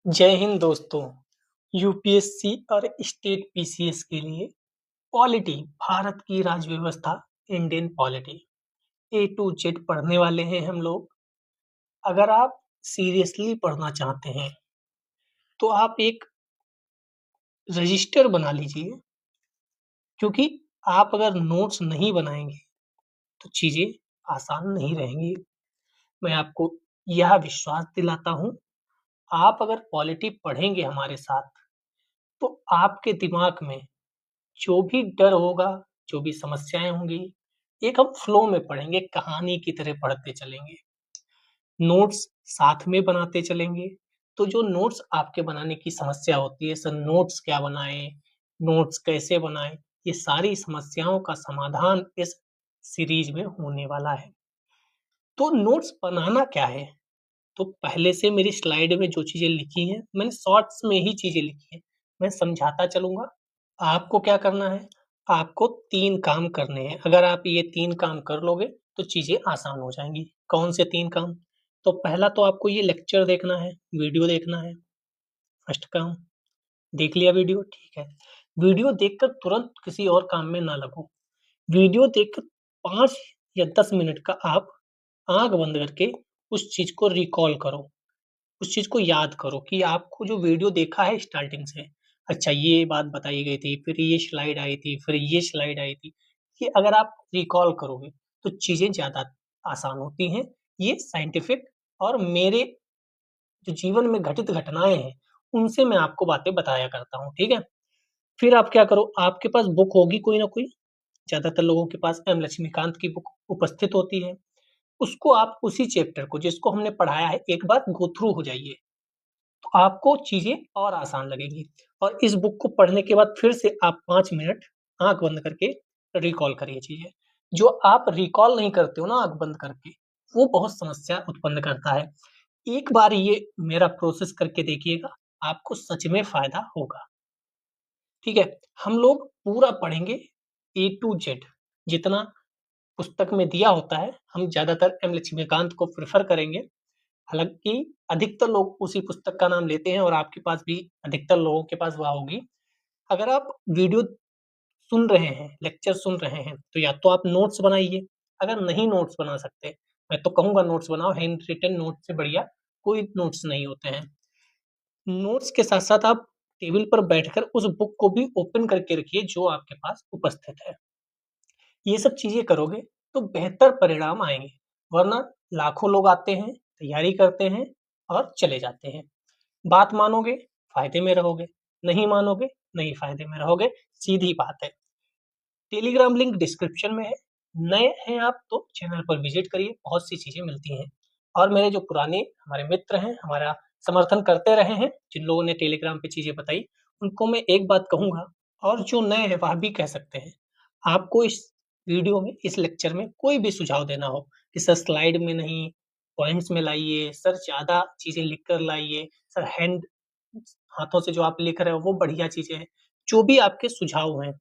जय हिंद दोस्तों। यूपीएससी और स्टेट पीसीएस के लिए पॉलिटी, भारत की राज्य व्यवस्था, Indian polity A to Z पढ़ने वाले हैं हम लोग। अगर आप सीरियसली पढ़ना चाहते हैं तो आप एक रजिस्टर बना लीजिए, क्योंकि आप अगर नोट्स नहीं बनाएंगे तो चीजें आसान नहीं रहेंगी। मैं आपको यह विश्वास दिलाता हूँ, आप अगर पॉलिटी पढ़ेंगे हमारे साथ तो आपके दिमाग में जो भी डर होगा, जो भी समस्याएँ होंगी, एक हम फ्लो में पढ़ेंगे, कहानी की तरह पढ़ते चलेंगे। नोट्स साथ में बनाते चलेंगे, तो जो नोट्स आपके बनाने की समस्या होती है, सर नोट्स क्या बनाएँ, नोट्स कैसे बनाएँ, ये सारी समस्याओं का समाधान इस सीरीज़ में होने वाला है। तो नोट्स बनाना क्या है? तो पहले से मेरी स्लाइड में जो चीज़ें लिखी हैं, मैंने शॉर्ट्स में ही चीज़ें लिखी हैं। मैं समझाता चलूँगा। आपको क्या करना है? आपको 3 काम करने हैं। अगर आप ये 3 काम कर लोगे, तो चीज़ें आसान हो जाएँगी। कौन से 3 काम? तो पहला तो आपको ये लेक्चर देखना है, वीडियो देखना है, फर्स्ट काम। देख लिया वीडियो? ठीक है। वीडियो देखकर तुरंत किसी और काम में ना लगो। वीडियो देखकर 5 या 10 मिनट का आप आँख बंद करके उस चीज़ को रिकॉल करो। उस चीज़ को याद करो कि आपको जो वीडियो देखा है स्टार्टिंग से, अच्छा ये बात बताई गई थी, फिर ये स्लाइड आई थी, फिर ये स्लाइड आई थी। ये अगर आप रिकॉल करोगे, तो चीज़ें ज़्यादा आसान होती हैं। ये साइंटिफिक और मेरे जो जीवन में घटित घटनाएँ हैं, उनसे मैं आपको बातें बताया करता हूँ, ठीक है? फिर आप क्या करो, आपके पास बुक होगी कोई ना कोई, ज़्यादातर लोगों के पास एम लक्ष्मीकांत की बुक उपस्थित होती है। उसको आप उसी चैप्टर को जिसको हमने पढ़ाया है, एक बार गो थ्रू हो जाइए। तो आपको चीज़ें और आसान लगेंगी और इस बुक को पढ़ने के बाद फिर से आप 5 मिनट आँख बंद करके रिकॉल करिए चीज़ें। जो आप रिकॉल नहीं करते हो ना आँख बंद करके, वो बहुत समस्या उत्पन्न करता है। एक बार ये मेरा प्रोसेस करके देखिएगा, आपको सच में फ़ायदा होगा। ठीक है? हम लोग पूरा पढ़ेंगे ए टू जेड, जितना पुस्तक में दिया होता है, हम ज़्यादातर एम लक्ष्मीकांत को प्रेफ़र करेंगे। हालाँकि अधिकतर लोग उसी पुस्तक का नाम लेते हैं और आपके पास भी अधिकतर लोगों के पास वह होगी। अगर आप वीडियो सुन रहे हैं, लेक्चर सुन रहे हैं, तो या तो आप नोट्स बनाइए, अगर नहीं नोट्स बना सकते, मैं तो कहूँगा नोट्स बनाओ, हैंड रिटन नोट्स से बढ़िया कोई नोट्स नहीं होते हैं। नोट्स के साथ-साथ आप टेबल पर बैठकर उस बुक को भी ओपन करके रखिए जो आपके पास उपस्थित है। ये सब चीज़ें करोगे तो बेहतर परिणाम आएँगे, वरना लाखों लोग आते हैं, तैयारी करते हैं और चले जाते हैं। बात मानोगे, फ़ायदे में रहोगे, नहीं मानोगे, नहीं फ़ायदे में रहोगे, सीधी बात है। टेलीग्राम लिंक डिस्क्रिप्शन में है, नए हैं आप तो चैनल पर विज़िट करिए, बहुत सी चीज़ें मिलती हैं। और मेरे जो पुराने हमारे मित्र हैं, हमारा समर्थन करते रहे हैं, जिन लोगों ने टेलीग्राम पे चीज़ें बताई, उनको मैं एक बात कहूँगा और जो नए हैं वह भी कह सकते हैं। आपको इस वीडियो में, इस लेक्चर में कोई भी सुझाव देना हो कि सर स्लाइड में नहीं, पॉइंट्स में लाइए, सर ज़्यादा चीज़ें लिख कर लाइए, सर हैंड हाथों से जो आप लिख रहे हो वो बढ़िया चीज़ें हैं। जो भी आपके सुझाव हैं,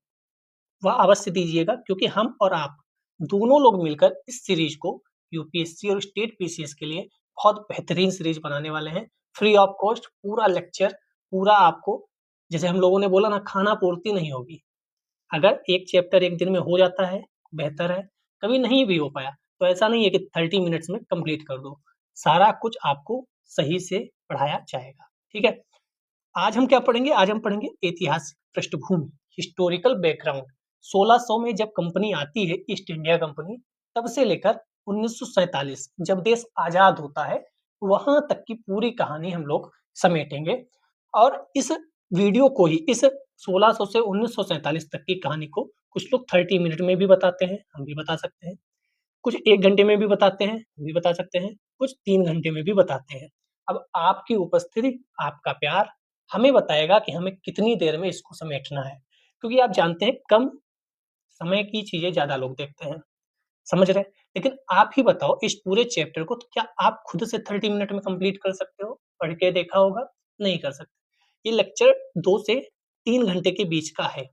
वह अवश्य दीजिएगा, क्योंकि हम और आप दोनों लोग मिलकर इस सीरीज़ को यूपीएससी और स्टेट पीसीएस के लिए बहुत बेहतरीन सीरीज़ बनाने वाले हैं। फ्री ऑफ कॉस्ट पूरा लेक्चर, पूरा आपको, जैसे हम लोगों ने बोला ना, खाना-पूर्ति नहीं होगी। अगर एक चैप्टर एक दिन में हो जाता है, बेहतर है। कभी नहीं भी हो पाया, तो ऐसा नहीं है कि 30 मिनट्स में कंप्लीट कर दो। सारा कुछ आपको सही से पढ़ाया जाएगा, ठीक है? आज हम क्या पढ़ेंगे? आज हम पढ़ेंगे ऐतिहासिक पृष्ठभूमि, हिस्टोरिकल बैकग्राउंड। 1600 में जब कंपनी आती है, ईस्ट इंडिया कंपनी, तब से लेकर 1947 जब देश आज़ाद होता है, वहाँ तक की पूरी कहानी हम लोग समेटेंगे और इस वीडियो को ही, इस 1600 से 1947 तक की कहानी को कुछ लोग 30 मिनट में भी बताते हैं, हम भी बता सकते हैं। कुछ 1 घंटे में भी बताते हैं, हम भी बता सकते हैं। कुछ 3 घंटे में भी बताते हैं। अब आपकी उपस्थिति, आपका प्यार हमें बताएगा कि हमें कितनी देर में इसको समेटना है। क्योंकि आप जानते हैं, कम समय की चीज़ें ज़्यादा लोग देखते हैं, समझ रहे हैं? लेकिन आप ही बताओ, इस पूरे चैप्टर को तो क्या आप खुद से 30 मिनट में कंप्लीट कर सकते हो? पढ़ के देखा होगा? नहीं कर सकते। ये लेक्चर 2 से 3 घंटे के बीच का है।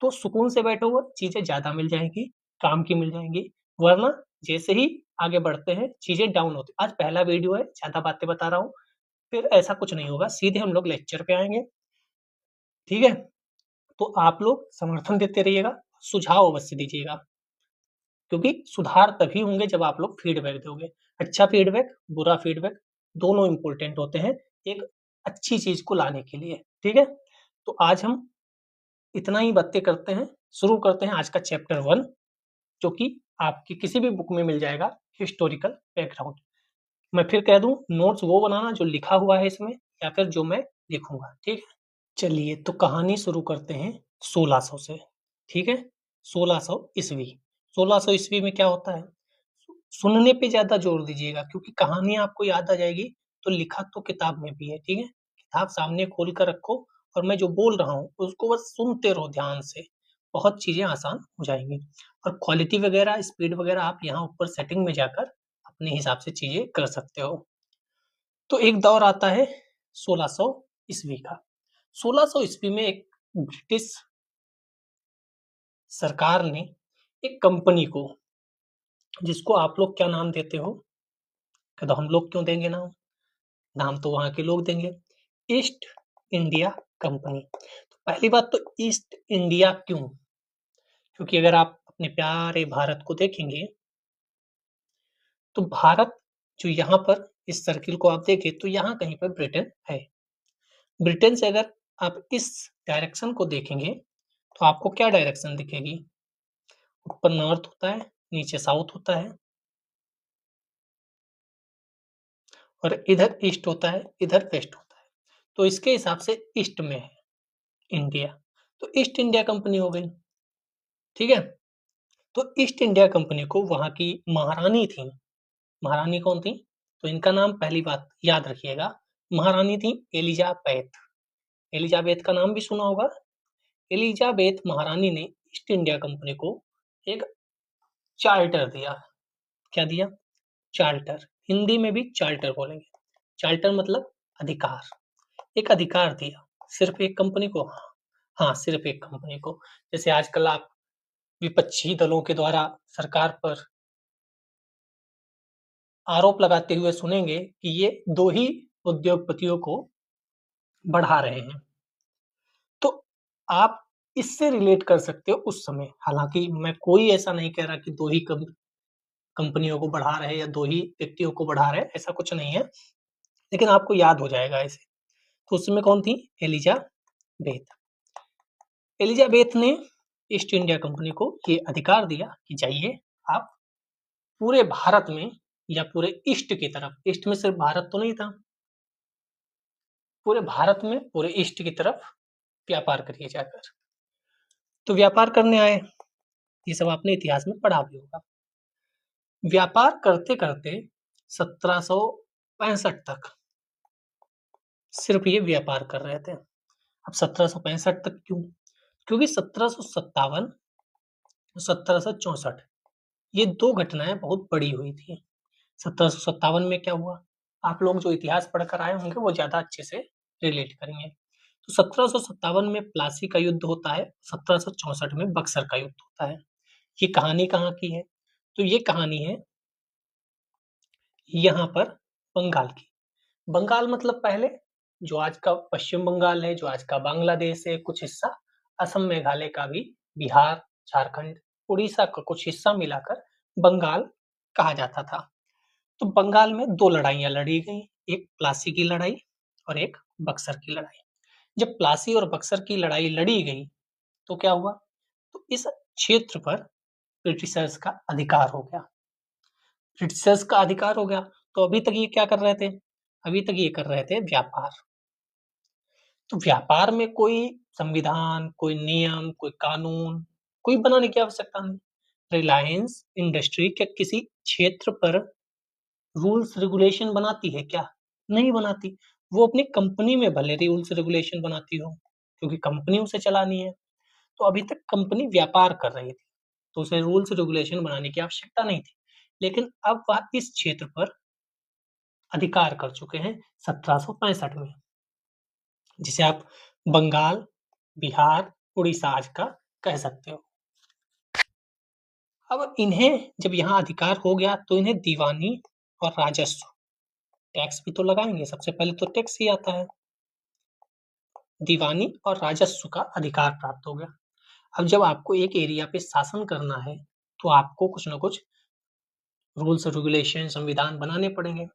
तो सुकून से बैठोगे, चीज़ें ज़्यादा मिल जाएँगी, काम की मिल जाएँगी, वरना जैसे ही आगे बढ़ते हैं, चीज़ें डाउन होती, आज पहला वीडियो है, ज़्यादा बातें बता रहा हूँ, फिर ऐसा कुछ नहीं होगा, सीधे हम लोग लेक्चर पे आएँगे, ठीक है? तो आप लोग समर्थन देते रहिएगा, सुझाव अवश्य दीजिएगा, क्योंकि सुधार तभी होंगे जब आप लोग फीडबैक दोगे। अच्छा फीडबैक, बुरा फीडबैक दोनों इम्पोर्टेंट होते हैं एक अच्छी चीज़ को लाने के लिए, ठीक है? तो आज हम इतना ही बातें करते हैं, शुरू करते हैं आज का चैप्टर 1 जो कि आपकी किसी भी बुक में मिल जाएगा, हिस्टोरिकल बैकग्राउंड। मैं फिर कह दूँ, नोट्स वो बनाना जो लिखा हुआ है इसमें या फिर जो मैं लिखूँगा, ठीक है? चलिए तो कहानी शुरू करते हैं 1600 से, ठीक है? 1600 ईस्वी। 1600 ईस्वी में क्या होता है? सुनने पे ज़्यादा जोर दीजिएगा क्योंकि कहानी आपको याद आ जाएगी, तो लिखा तो किताब में भी है, ठीक है? किताब सामने खोल कर रखो और मैं जो बोल रहा हूँ, उसको बस सुनते रहो ध्यान से। बहुत चीज़ें आसान हो जाएँगी और क्वालिटी वगैरह, स्पीड वगैरह आप यहाँ ऊपर सेटिंग में जाकर अपने हिसाब से चीज़ें कर सकते हो। तो एक दौर आता है 1600 ईस्वी का। 1600 ईस्वी में एक ब्रिटिश सरकार ने एक कंपनी को, जिसको आप लोग क्या नाम देते हो? तो हम लोग क्यों देंगे नाम? नाम तो वहाँ के लोग देंगे। East India company. तो पहली बात तो ईस्ट इंडिया क्यों? क्योंकि अगर आप अपने प्यारे भारत को देखेंगे, तो भारत जो यहाँ पर इस सर्किल को आप देखें तो यहाँ कहीं पर ब्रिटेन है। ब्रिटेन से अगर आप इस डायरेक्शन को देखेंगे, तो आपको क्या डायरेक्शन दिखेगी? ऊपर नॉर्थ होता है, नीचे साउथ होता है और इधर ईस्ट होता है, इधर वेस्ट होता है। तो इसके हिसाब से ईस्ट में है इंडिया, तो ईस्ट इंडिया कंपनी हो गई, ठीक है? तो ईस्ट इंडिया कंपनी को वहाँ की महारानी थी, महारानी कौन थी? तो इनका नाम पहली बात याद रखिएगा, महारानी थी एलिजाबेथ। एलिजाबेथ का नाम भी सुना होगा। एलिजाबेथ महारानी ने ईस्ट इंडिया कंपनी को एक चार्टर दिया। क्या दिया? चार्टर। हिंदी में भी चार्टर बोलेंगे। चार्टर मतलब अधिकार। एक अधिकार दिया सिर्फ एक कंपनी को। हाँ, सिर्फ एक कंपनी को। जैसे आजकल आप विपक्षी दलों के द्वारा सरकार पर आरोप लगाते हुए सुनेंगे कि ये दो ही उद्योगपतियों को बढ़ा रहे हैं। तो आप इससे रिलेट कर सकते हो उस समय। हालाँकि मैं कोई ऐसा नहीं कह रहा कि 2 ही कंपनियों को बढ़ा रहे हैं या 2 ही व्यक्तियों को बढ़ा रहे हैं, ऐसा कुछ नहीं है। लेकिन आपको याद हो जाएगा ऐसे। तो उसमें कौन थी? एलिजाबेथ। एलिजाबेथ ने ईस्ट इंडिया कंपनी को ये अधिकार दिया कि जाइए आप पूरे भारत में या पूरे ईस्ट की तरफ, ईस्ट में सिर्फ भारत तो नहीं था, पूरे भारत में पूरे ईस्ट की तरफ व्यापार करिए जाकर। तो व्यापार करने आए, ये सब आपने इतिहास में पढ़ा भी होगा। व्यापार करते-करते 1765 तक सिर्फ ये व्यापार कर रहे थे। अब 1765 तक क्यों? क्योंकि 1757 1764 ये 2 घटनाएँ बहुत बड़ी हुई थी। 1757 में क्या हुआ? आप लोग जो इतिहास पढ़कर आए होंगे वो ज़्यादा अच्छे से रिलेट करेंगे। तो 1757 में प्लासी का युद्ध होता है, 1764 में बक्सर का युद्ध होता है। ये कहानी कहाँ की है? तो ये कहानी है यहाँ पर बंगाल की। बंगाल मतलब पहले जो आज का पश्चिम बंगाल है, जो आज का बांग्लादेश है, कुछ हिस्सा असम, मेघालय का भी, बिहार, झारखंड, उड़ीसा का कुछ हिस्सा मिलाकर बंगाल कहा जाता था। तो बंगाल में 2 लड़ाइयाँ लड़ी गईं, एक प्लासी की लड़ाई और एक बक्सर की लड़ाई। जब प्लासी और बक्सर की लड़ाई लड़ी गई, तो क्या हुआ? तो इस क्षेत्र पर ब्रिटिशर्स का अधिकार हो गया। ब्रिटिशर्स का अधिकार हो गया, तो अभी तक ये क्या कर रहे थे? अभी तक ये कर रहे थे व्यापार। तो व्यापार में कोई संविधान, कोई नियम, कोई कानून, कोई बनाने की आवश्यकता नहीं। रिलायंस इंडस्ट्री क्या किसी क्षेत्र पर रूल्स रेगुलेशन बनाती है क्या? नहीं बनाती। वो अपनी कंपनी में भले रूल्स रेगुलेशन बनाती हो, क्योंकि कंपनी उसे चलानी है। तो अभी तक कंपनी व्यापार कर रही थी, तो उसे रूल्स रेगुलेशन बनाने की आवश्यकता नहीं थी। लेकिन अब वह इस क्षेत्र पर अधिकार कर चुके हैं 1765 में, जिसे आप बंगाल, बिहार, उड़ीसा आज का कह सकते हो। अब इन्हें जब यहाँ अधिकार हो गया तो इन्हें दीवानी और राजस्व, टैक्स भी तो लगाएंगे, सबसे पहले तो टैक्स ही आता है। दीवानी और राजस्व का अधिकार प्राप्त हो गया। अब जब आपको एक एरिया पे शासन करना है तो आपको कुछ ना कुछ रूल्स रेगुलेशन संविधान बनाने पड़ेंगे।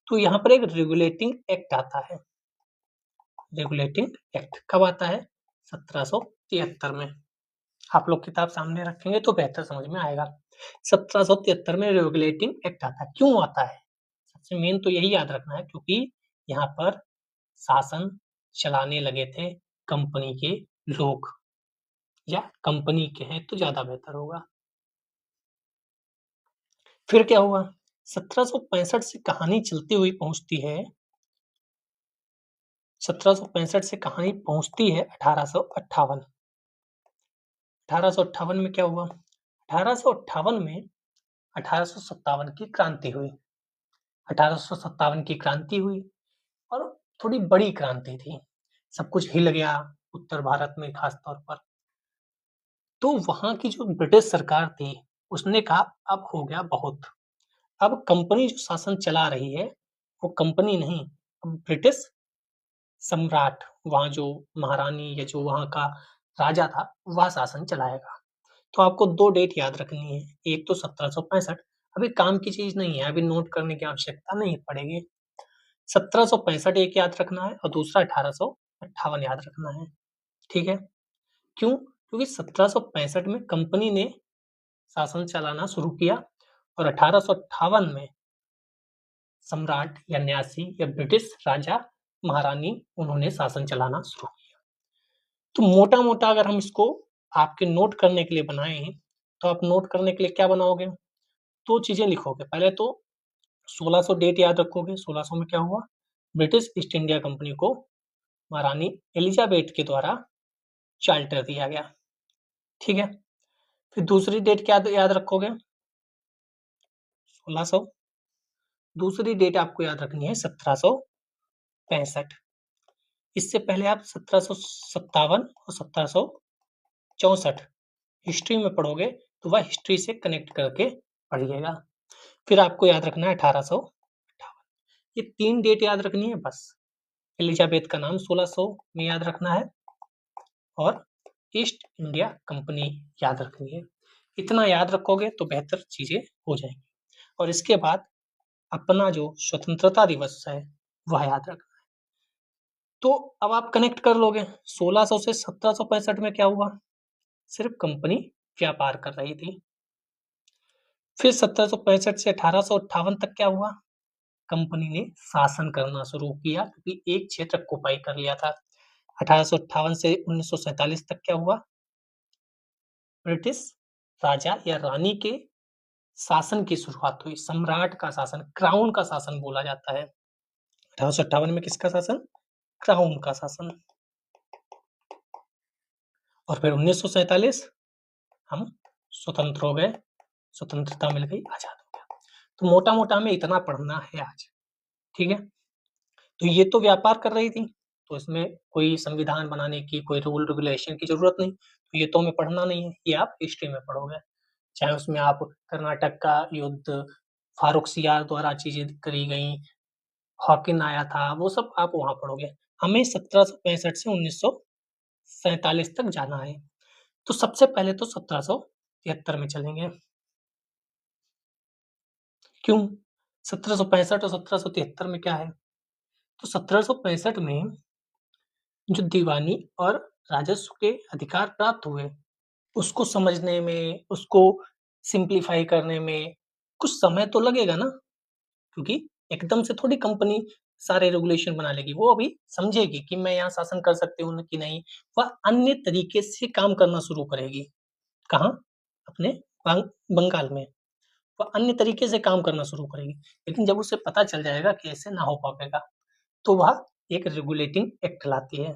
तो यहाँ पर एक रेगुलेटिंग एक्ट आता है। रेगुलेटिंग एक्ट कब आता है? 1773 में। आप लोग किताब सामने रखेंगे तो बेहतर समझ में आएगा। 1773 में रेगुलेटिंग एक्ट आता है। क्यों आता है? सबसे मेन तो यही याद रखना है क्योंकि यहाँ पर शासन चलाने लगे थे कंपनी के लोग, या कंपनी के हैं तो ज्यादा बेहतर होगा। फिर क्या हुआ? 1765 से कहानी चलती हुई पहुंचती है 1765 से कहानी पहुंचती है 1858। 1858 में क्या हुआ? 1858 में 1857 की क्रांति हुई। 1857 की क्रांति हुई और थोड़ी बड़ी क्रांति थी। सब कुछ हिल गया उत्तर भारत में खास तौर पर। तो वहां की जो ब्रिटिश सरकार थी उसने कहा अब हो गया बहुत। अब कंपनी जो शासन चला रही है वो कंपनी नहीं, अब ब्रिटिश सम्राट, वहां जो महारानी या जो वहां का राजा था वह शासन चलाएगा। तो आपको दो डेट याद रखनी है, एक तो 1765, अभी काम की चीज नहीं है, अभी नोट करने की आवश्यकता नहीं पड़ेगी। 1765 एक याद रखना है और दूसरा 1858 याद रखना है। ठीक है? क्यों? क्योंकि 1765 में कंपनी ने शासन चलाना शुरू किया और 1858 में सम्राट या न्यासी या ब्रिटिश राजा महारानी उन्होंने शासन चलाना शुरू किया। तो मोटा मोटा अगर हम इसको आपके नोट करने के लिए बनाए हैं तो आप नोट करने के लिए क्या बनाओगे? दो चीजें लिखोगे। पहले तो 1600 डेट याद रखोगे। 1600 में क्या हुआ? ब्रिटिश ईस्ट इंडिया कंपनी को महारानी एलिजाबेथ के द्वारा चार्टर दिया गया। ठीक है? फिर दूसरी डेट क्या याद रखोगे? 1600। दूसरी डेट आपको याद रखनी है 1765। इससे पहले आप 1757 और 1764 हिस्ट्री में पढ़ोगे तो वह हिस्ट्री से कनेक्ट करके पढ़िएगा। फिर आपको याद रखना है 1858। ये तीन डेट याद रखनी है बस। एलिजाबेथ का नाम 1600 में याद रखना है और ईस्ट इंडिया कंपनी याद रखनी है। इतना याद रखोगे तो बेहतर चीजें हो जाएंगी। और इसके बाद अपना जो स्वतंत्रता दिवस है वह याद रखना है। तो अब आप कनेक्ट कर लोगे। 1600 से 1765 में क्या हुआ? सिर्फ कंपनी व्यापार कर रही थी। फिर 1765 से 1858 तक क्या हुआ? कंपनी ने शासन करना शुरू किया क्योंकि एक क्षेत्र ऑक्युपाई कर लिया था। 1858 से 1947 तक क्या हुआ? ब्रिटिश राजा या रानी के शासन की शुरुआत हुई। सम्राट का शासन, क्राउन का शासन बोला जाता है। 1858 में किसका शासन? क्राउन का शासन। और फिर 1947 हम स्वतंत्र हो गए, स्वतंत्रता मिल गई, आजाद हो गया। तो मोटा मोटा हमें इतना पढ़ना है आज। ठीक है? तो ये तो व्यापार कर रही थी तो इसमें कोई संविधान बनाने की, कोई रूल रेगुलेशन की जरूरत नहीं। तो ये तो हमें पढ़ना नहीं है, ये आप हिस्ट्री में पढ़ोगे। चाहे उसमें आप कर्नाटक का युद्ध, फारूक सियार द्वारा चीजें करी गई, हॉकिन आया था, वो सब आप वहां पढ़ोगे। हमें 1765 से 1947 तक जाना है। तो सबसे पहले तो 1773 में चलेंगे। क्यों? 1765 और 1773 में क्या है? तो 1765 में जो दीवानी और राजस्व के अधिकार प्राप्त हुए उसको समझने में, उसको सिंप्लीफाई करने में कुछ समय तो लगेगा ना, क्योंकि एकदम से थोड़ी कंपनी सारे रेगुलेशन बना लेगी। वो अभी समझेगी कि मैं यहाँ शासन कर सकती हूँ कि नहीं। वह अन्य तरीके से काम करना शुरू करेगी। कहाँ? अपने बंगाल में वह अन्य तरीके से काम करना शुरू करेगी। लेकिन जब उसे पता चल जाएगा कि ऐसे ना हो पाएगा तो वह एक रेगुलेटिंग एक्ट लाती है।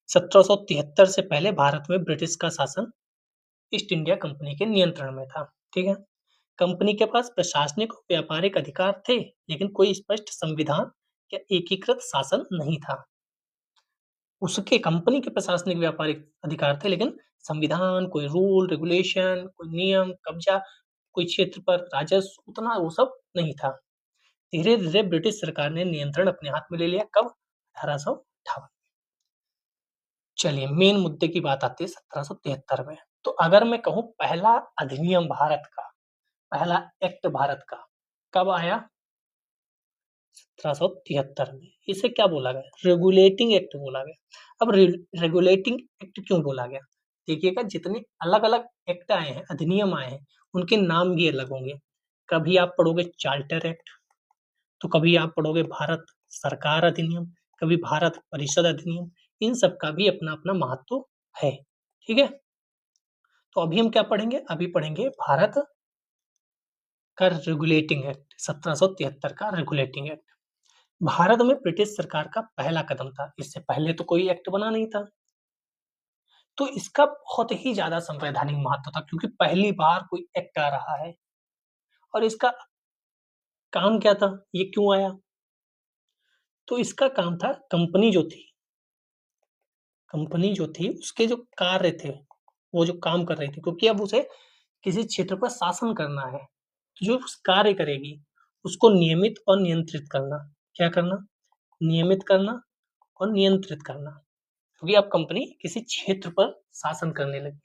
1773 से पहले भारत में ब्रिटिश का शासन ईस्ट इंडिया कंपनी के नियंत्रण में था। ठीक है? कंपनी के पास प्रशासनिक और व्यापारिक अधिकार थे लेकिन कोई स्पष्ट संविधान या एकीकृत शासन नहीं था। उसके कंपनी के प्रशासनिक व्यापारिक अधिकार थे लेकिन संविधान, कोई रूल रेगुलेशन, कोई नियम, कब्जा, कोई क्षेत्र पर राजस्व, उतना वो सब नहीं था। धीरे धीरे ब्रिटिश सरकार ने नियंत्रण अपने हाथ में ले लिया। कब? 1858। चलिए मेन मुद्दे की बात आती है 1773 में। तो अगर मैं कहूं पहला अधिनियम भारत का, पहला एक्ट भारत का कब आया? 1773 में। इसे क्या बोला गया? रेगुलेटिंग एक्ट बोला गया। अब रेगुलेटिंग एक्ट क्यों बोला गया? देखिएगा जितने अलग अलग एक्ट आए हैं, अधिनियम आए हैं, उनके नाम भी अलग होंगे। कभी आप पढ़ोगे चार्टर एक्ट, तो कभी आप पढ़ोगे भारत सरकार अधिनियम, कभी भारत परिषद अधिनियम। इन सब का भी अपना अपना महत्व है। ठीक है, तो अभी हम क्या पढ़ेंगे? अभी पढ़ेंगे भारत का रेगुलेटिंग एक्ट, 1773 का रेगुलेटिंग एक्ट। भारत में ब्रिटिश सरकार का पहला कदम था। इससे पहले तो कोई एक्ट बना नहीं था, तो इसका बहुत ही ज्यादा संवैधानिक महत्व था, क्योंकि पहली बार कोई एक्ट आ रहा है। और इसका काम क्या था, ये क्यों आया? तो इसका काम था, कंपनी जो थी उसके जो कार्य थे, वो जो काम कर रही थी, क्योंकि अब उसे किसी क्षेत्र पर शासन करना है, तो जो कार्य करेगी उसको नियमित और नियंत्रित करना। क्या करना? नियमित करना और नियंत्रित करना, क्योंकि अब कंपनी किसी क्षेत्र पर शासन करने लगी।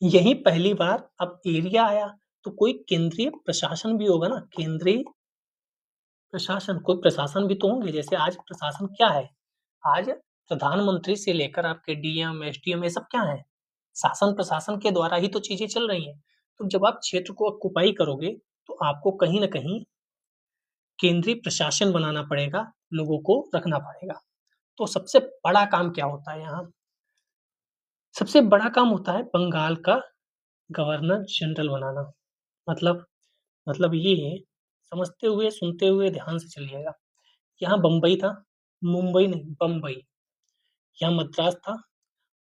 यही पहली बार अब एरिया आया, तो कोई केंद्रीय प्रशासन भी होगा ना। केंद्रीय प्रशासन, कोई प्रशासन भी तो होंगे। जैसे आज प्रशासन क्या है? आज प्रधानमंत्री से लेकर आपके डीएम एसडीएम ये सब क्या है? शासन प्रशासन के द्वारा ही तो चीजें चल रही हैं। तो जब आप क्षेत्र को ऑक्युपाई करोगे, तो आपको कहीं ना कहीं केंद्रीय प्रशासन बनाना पड़ेगा, लोगों को रखना पड़ेगा। तो सबसे बड़ा काम क्या होता है यहाँ? सबसे बड़ा काम होता है बंगाल का गवर्नर जनरल बनाना। मतलब मतलब ये है, समझते हुए सुनते हुए ध्यान से चलिएगा। यहाँ बम्बई था, मुंबई नहीं बम्बई, यहाँ मद्रास था,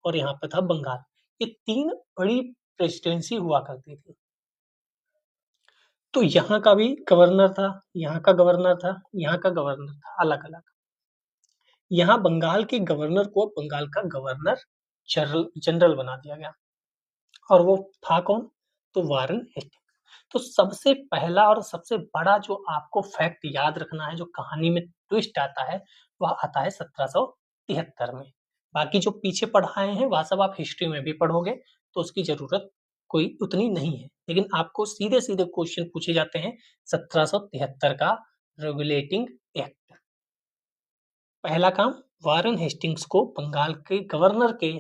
और यहाँ पे था बंगाल। ये तीन बड़ी प्रेसिडेंसी हुआ करती थी। तो यहाँ का भी गवर्नर था, यहाँ का गवर्नर था, यहाँ का गवर्नर था, अलग अलग। यहाँ बंगाल के गवर्नर को बंगाल का गवर्नर जनरल बना दिया गया, और वो था कौन? तो वारेन हेस्टिंग्स। तो सबसे पहला और सबसे बड़ा जो आपको फैक्ट याद रखना है, जो कहानी में ट्विस्ट आता है, वह आता है 1773 में। बाकी जो पीछे पढ़ाए हैं वह सब आप हिस्ट्री में भी पढ़ोगे, तो उसकी जरूरत कोई उतनी नहीं है। लेकिन आपको सीधे सीधे क्वेश्चन पूछे जाते हैं 1773 का रेगुलेटिंग एक्ट। पहला काम, वारेन हेस्टिंग्स को बंगाल के गवर्नर के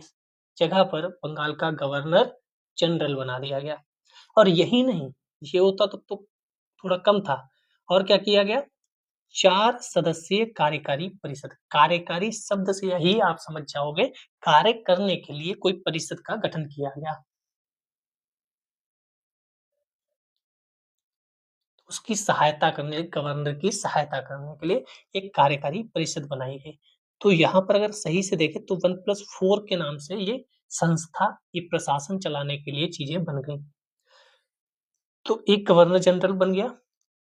जगह पर बंगाल का गवर्नर जनरल बना दिया गया। और यही नहीं, ये होता तो थोड़ा कम था। और क्या किया गया? 4 सदस्यीय कार्यकारी परिषद। कार्यकारी शब्द से ही आप समझ जाओगे, कार्य करने के लिए कोई परिषद का गठन किया गया। उसकी सहायता करने, गवर्नर की सहायता करने के लिए एक कार्यकारी परिषद बनाई गई। तो यहाँ पर अगर सही से देखें तो 1+4 के नाम से ये संस्था, ये प्रशासन चलाने के लिए चीजें बन गई। तो एक गवर्नर जनरल बन गया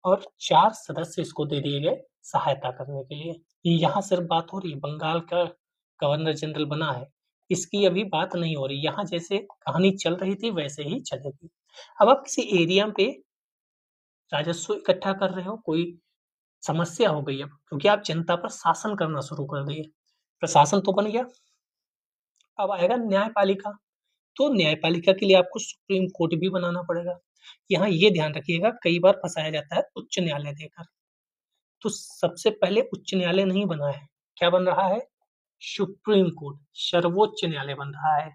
और 4 सदस्य इसको दे दिए गए सहायता करने के लिए। ये यहाँ सिर्फ बात हो रही है बंगाल का गवर्नर जनरल बना है, इसकी अभी बात नहीं हो रही। यहाँ जैसे कहानी चल रही थी वैसे ही चलेगी। अब आप किसी एरिया पे राजस्व इकट्ठा कर रहे हो, कोई समस्या हो गई अब, क्योंकि आप जनता पर शासन करना शुरू कर दिए। प्रशासन तो बन गया, अब आएगा न्यायपालिका। तो न्यायपालिका के लिए आपको सुप्रीम कोर्ट भी बनाना पड़ेगा। यहाँ ये ध्यान रखिएगा, कई बार फंसाया जाता है उच्च न्यायालय देकर। तो सबसे पहले उच्च न्यायालय नहीं बना है, क्या बन रहा है? सुप्रीम कोर्ट, सर्वोच्च न्यायालय बन रहा है।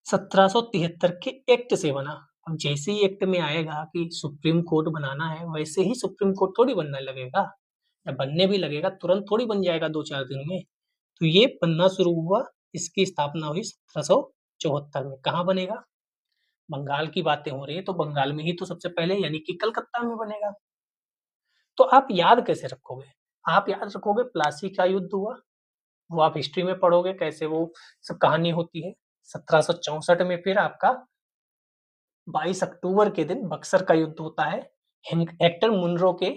1773 के एक्ट से बना। अब जैसे ही एक्ट में आएगा कि सुप्रीम कोर्ट बनाना है, वैसे ही सुप्रीम कोर्ट थोड़ी बनने लगेगा, या बनने भी लगेगा तुरंत थोड़ी बन जाएगा 2-4 दिन में। तो ये बनना शुरू हुआ, इसकी स्थापना हुई 1774 में। कहाँ बनेगा? बंगाल की बातें हो रही है तो बंगाल में ही तो सबसे पहले, यानी कि कलकत्ता में बनेगा। तो आप याद कैसे रखोगे? आप याद रखोगे प्लासी का युद्ध हुआ, वो आप हिस्ट्री में पढ़ोगे कैसे वो सब कहानी होती है। 1764 में फिर आपका 22 अक्टूबर के दिन बक्सर का युद्ध होता है। हेक्टर मुनरो के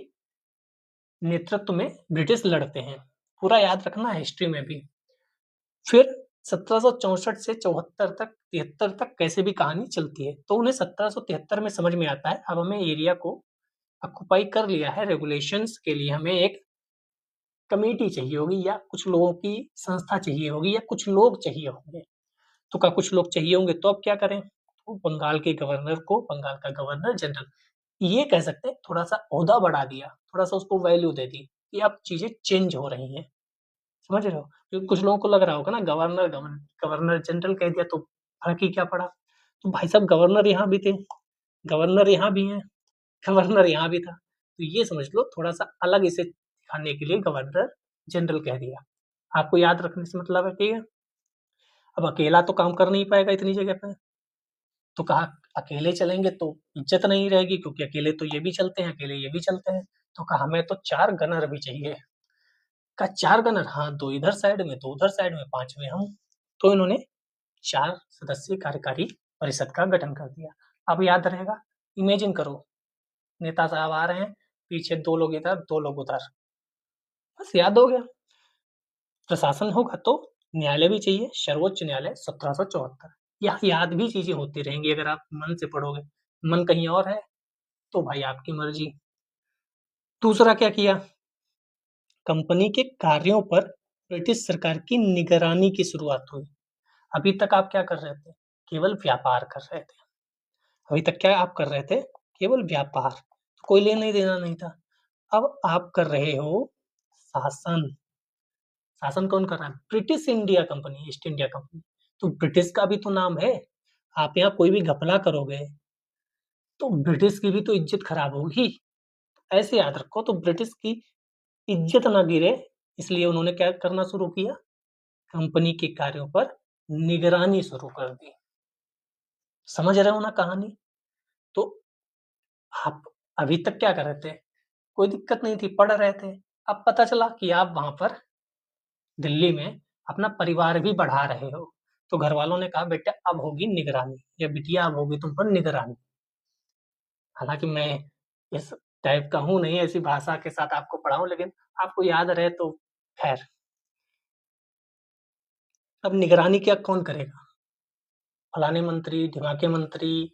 नेतृत्व में ब्रिटिश लड़ते हैं। पूरा याद रखना है हिस्ट्री में भी। फिर 1764 से 74 तक 1773 तक कैसे भी कहानी चलती है। तो उन्हें 1773 में समझ में आता है अब हमें एरिया को ऑक्युपाई कर लिया है, रेगुलेशंस के लिए हमें एक कमेटी चाहिए होगी या कुछ लोगों की संस्था चाहिए होगी या कुछ लोग चाहिए होंगे। तो क्या कुछ लोग चाहिए होंगे तो अब क्या करें? तो बंगाल के गवर्नर को बंगाल का गवर्नर जनरल ये कह सकते हैं थोड़ा-सा ओहदा बढ़ा दिया, थोड़ा-सा उसको वैल्यू दे दी कि अब चीज़ें चेंज हो रही हैं। समझ रहे हो? क्योंकि कुछ लोगों को लग रहा होगा ना गवर्नर जनरल कह दिया तो फ़र्क ही क्या पड़ा? तो भाई साहब गवर्नर यहाँ भी थे, गवर्नर यहाँ भी हैं, गवर्नर यहाँ भी था। तो ये समझ लो थोड़ा-सा अलग इसे दिखाने के लिए गवर्नर जनरल कह दिया। आपको याद रखने से मतलब है, ठीक है? अब अकेला तो काम कर नहीं पाएगा इतनी जगह पे, तो कहा अकेले चलेंगे तो इज्जत नहीं रहेगी क्योंकि अकेले तो ये भी चलते हैं, अकेले ये भी चलते हैं। तो कहा हमें तो 4 गनर भी चाहिए। कहा 4 गनर? हाँ, 2 इधर साइड में, 2 उधर साइड में, 5वें हम। तो इन्होंने 4 सदस्यीय कार्यकारी परिषद का गठन कर दिया। अब याद रहेगा, इमेजिन करो, नेता साहब आ रहे हैं, पीछे 2 लोग इधर, 2 लोग उधर। बस याद हो गया। प्रशासन होगा तो न्यायालय भी चाहिए, सर्वोच्च न्यायालय 1774। यह याद भी चीजें होती रहेंगी अगर आप मन से पढ़ोगे। मन कहीं और है तो भाई आपकी मर्जी। दूसरा क्या किया? कंपनी के कार्यों पर ब्रिटिश सरकार की निगरानी की शुरुआत हुई। अभी तक आप क्या कर रहे थे? केवल व्यापार कर रहे थे। अभी तक क्या आप कर रहे थे? केवल व्यापार। कोई लेना ही देना नहीं था। अब आप कर रहे हो शासन। शासन कौन कर रहा है? British India company, east India company. तो ब्रिटिश का भी तो नाम है। आप यहाँ कोई भी घपला करोगे तो ब्रिटिश की भी तो इज्जत खराब होगी। ऐसे याद रखो, तो ब्रिटिश की इज्जत ना गिरे इसलिए उन्होंने क्या करना शुरू किया? कंपनी के कार्यों पर निगरानी शुरू कर दी। समझ रहे हो ना कहानी? तो आप अभी तक क्या कर रहे थे? कोई दिक्कत नहीं थी, पढ़ रहे थे। अब पता चला कि आप वहां पर दिल्ली में अपना परिवार भी बढ़ा रहे हो। तो घर वालों ने कहा बेटा अब होगी निगरानी, या बिटिया अब होगी तुम पर निगरानी। हालांकि मैं इस टाइप का हूं नहीं, ऐसी भाषा के साथ आपको पढ़ाऊं, लेकिन आपको याद रहे तो खैर। अब निगरानी क्या कौन करेगा? फलाने मंत्री, ढिमाके मंत्री,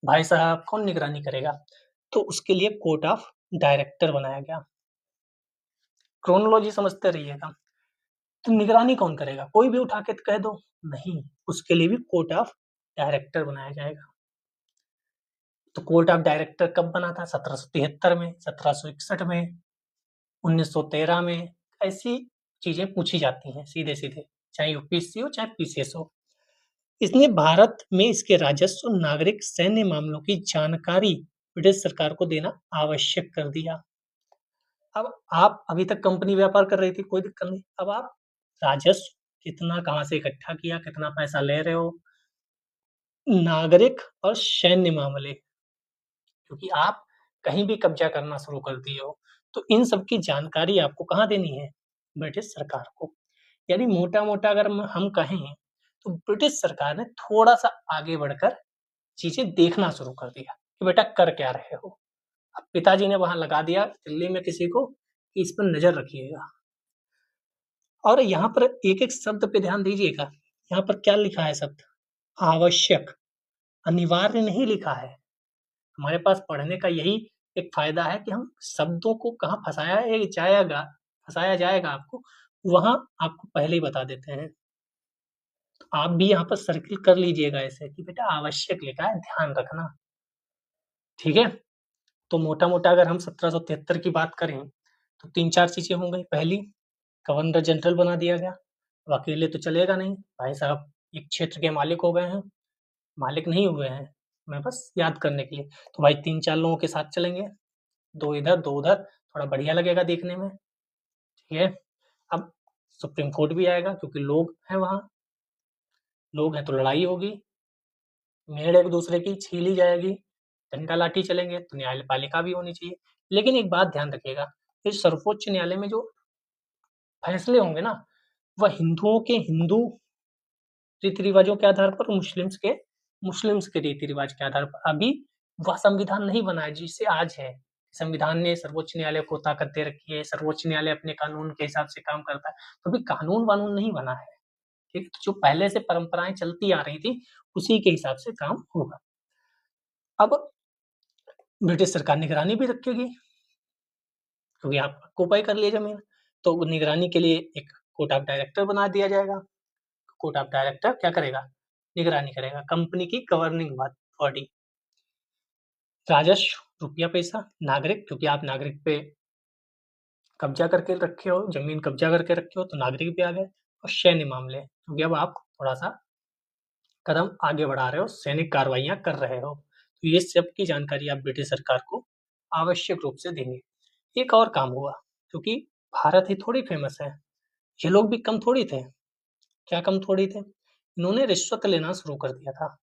भाई साहब कौन निगरानी करेगा? तो उसके लिए कोर्ट ऑफ डायरेक्टर बनाया गया। क्रोनोलॉजी समझते रहिएगा। तो निगरानी कौन करेगा? कोई भी उठा के कह दो? नहीं, उसके लिए भी कोर्ट ऑफ डायरेक्टर बनाया जाएगा। तो कोर्ट ऑफ डायरेक्टर कब बना था? 1773 में, 1761 में, 1913 में। ऐसी चीजें पूछी जाती हैं सीधे सीधे, चाहे यूपीएससी हो चाहे पीसीएस हो। इसने भारत में इसके राजस्व, नागरिक, सैन्य मामलों की जानकारी ब्रिटिश सरकार को देना आवश्यक कर दिया। अब आप अभी तक कंपनी व्यापार कर रही थी, कोई दिक्कत नहीं। अब आप राजस्व कितना कहाँ से इकट्ठा किया, कितना पैसा ले रहे हो, नागरिक और सैन्य मामले, क्योंकि आप कहीं भी कब्जा करना शुरू कर दिए हो, तो इन सब की जानकारी आपको कहाँ देनी है? ब्रिटिश सरकार को। यानी मोटा-मोटा अगर हम कहें तो ब्रिटिश सरकार ने थोड़ा-सा आगे बढ़कर चीजें देखना शुरू कर दिया कि बेटा कर क्या रहे हो। अब पिताजी ने वहां लगा दिया दिल्ली में किसी को कि इस पर नजर रखिएगा। और यहाँ पर एक-एक शब्द पे ध्यान दीजिएगा। यहाँ पर क्या लिखा है शब्द? आवश्यक, अनिवार्य नहीं लिखा है। हमारे पास पढ़ने का यही एक फ़ायदा है कि हम शब्दों को कहाँ फँसाया जाएगा आपको, वहाँ आपको पहले ही बता देते हैं। तो आप भी यहाँ पर सर्किल कर लीजिएगा ऐसे कि बेटा आवश्यक लिखा है, ध्यान रखना। ठीक है? तो मोटा-मोटा अगर हम 1773 की बात करें, तो 3-4 चीज़ें हो गई। पहली, गवर्नर जनरल बना दिया गया। अब अकेले तो चलेगा नहीं, भाई साहब एक क्षेत्र के मालिक हो गए हैं, मालिक नहीं हुए हैं, मैं बस याद करने के लिए। तो भाई 3-4 लोगों के साथ चलेंगे, 2 इधर 2 उधर, थोड़ा बढ़िया लगेगा देखने में, ठीक है? अब सुप्रीम कोर्ट भी आएगा क्योंकि लोग हैं वहाँ, लोग हैं तो लड़ाई होगी, मेड़ एक-दूसरे की छीली जाएगी, डंडा-लाठी चलेंगे तो न्यायपालिका भी होनी चाहिए। लेकिन एक बात ध्यान रखिएगा, इस सर्वोच्च न्यायालय में जो फैसले होंगे ना, वह हिंदुओं के हिंदू रीति-रिवाजों के आधार पर, मुस्लिम्स के रीति-रिवाज के आधार पर। अभी वह संविधान नहीं बना है जिससे आज है। संविधान ने सर्वोच्च न्यायालय को ताकत दे रखी है, सर्वोच्च न्यायालय अपने कानून के हिसाब से काम करता है, तो अभी कानून-वानून नहीं बना है, ठीक है? तो जो पहले से परंपराएँ चलती आ रही थी, उसी के हिसाब से काम होगा। अब ब्रिटिश सरकार निगरानी भी रखेगी, क्योंकि आप ऑक्युपाई कर लिए ज़मीन, तो निगरानी के लिए एक कोर्ट ऑफ डायरेक्टर बना दिया जाएगा। कोर्ट ऑफ डायरेक्टर क्या करेगा? निगरानी करेगा। कंपनी की गवर्निंग बॉडी, राजस्व, रुपया पैसा, नागरिक, क्योंकि आप नागरिक पे कब्जा करके रखे हो, जमीन कब्जा करके रखे हो, तो नागरिक भी आ गए, और सैन्य मामले, क्योंकि अब आप थोड़ा सा कदम आगे बढ़ा रहे हो, सैनिक कार्रवाइयां कर रहे हो, तो ये सब की जानकारी आप ब्रिटिश सरकार को आवश्यक रूप से देंगे। एक और काम हुआ, क्योंकि भारत ही थोड़ी फेमस है, ये लोग भी कम थोड़ी थे। क्या कम थोड़ी थे? इन्होंने रिश्वत लेना शुरू कर दिया था।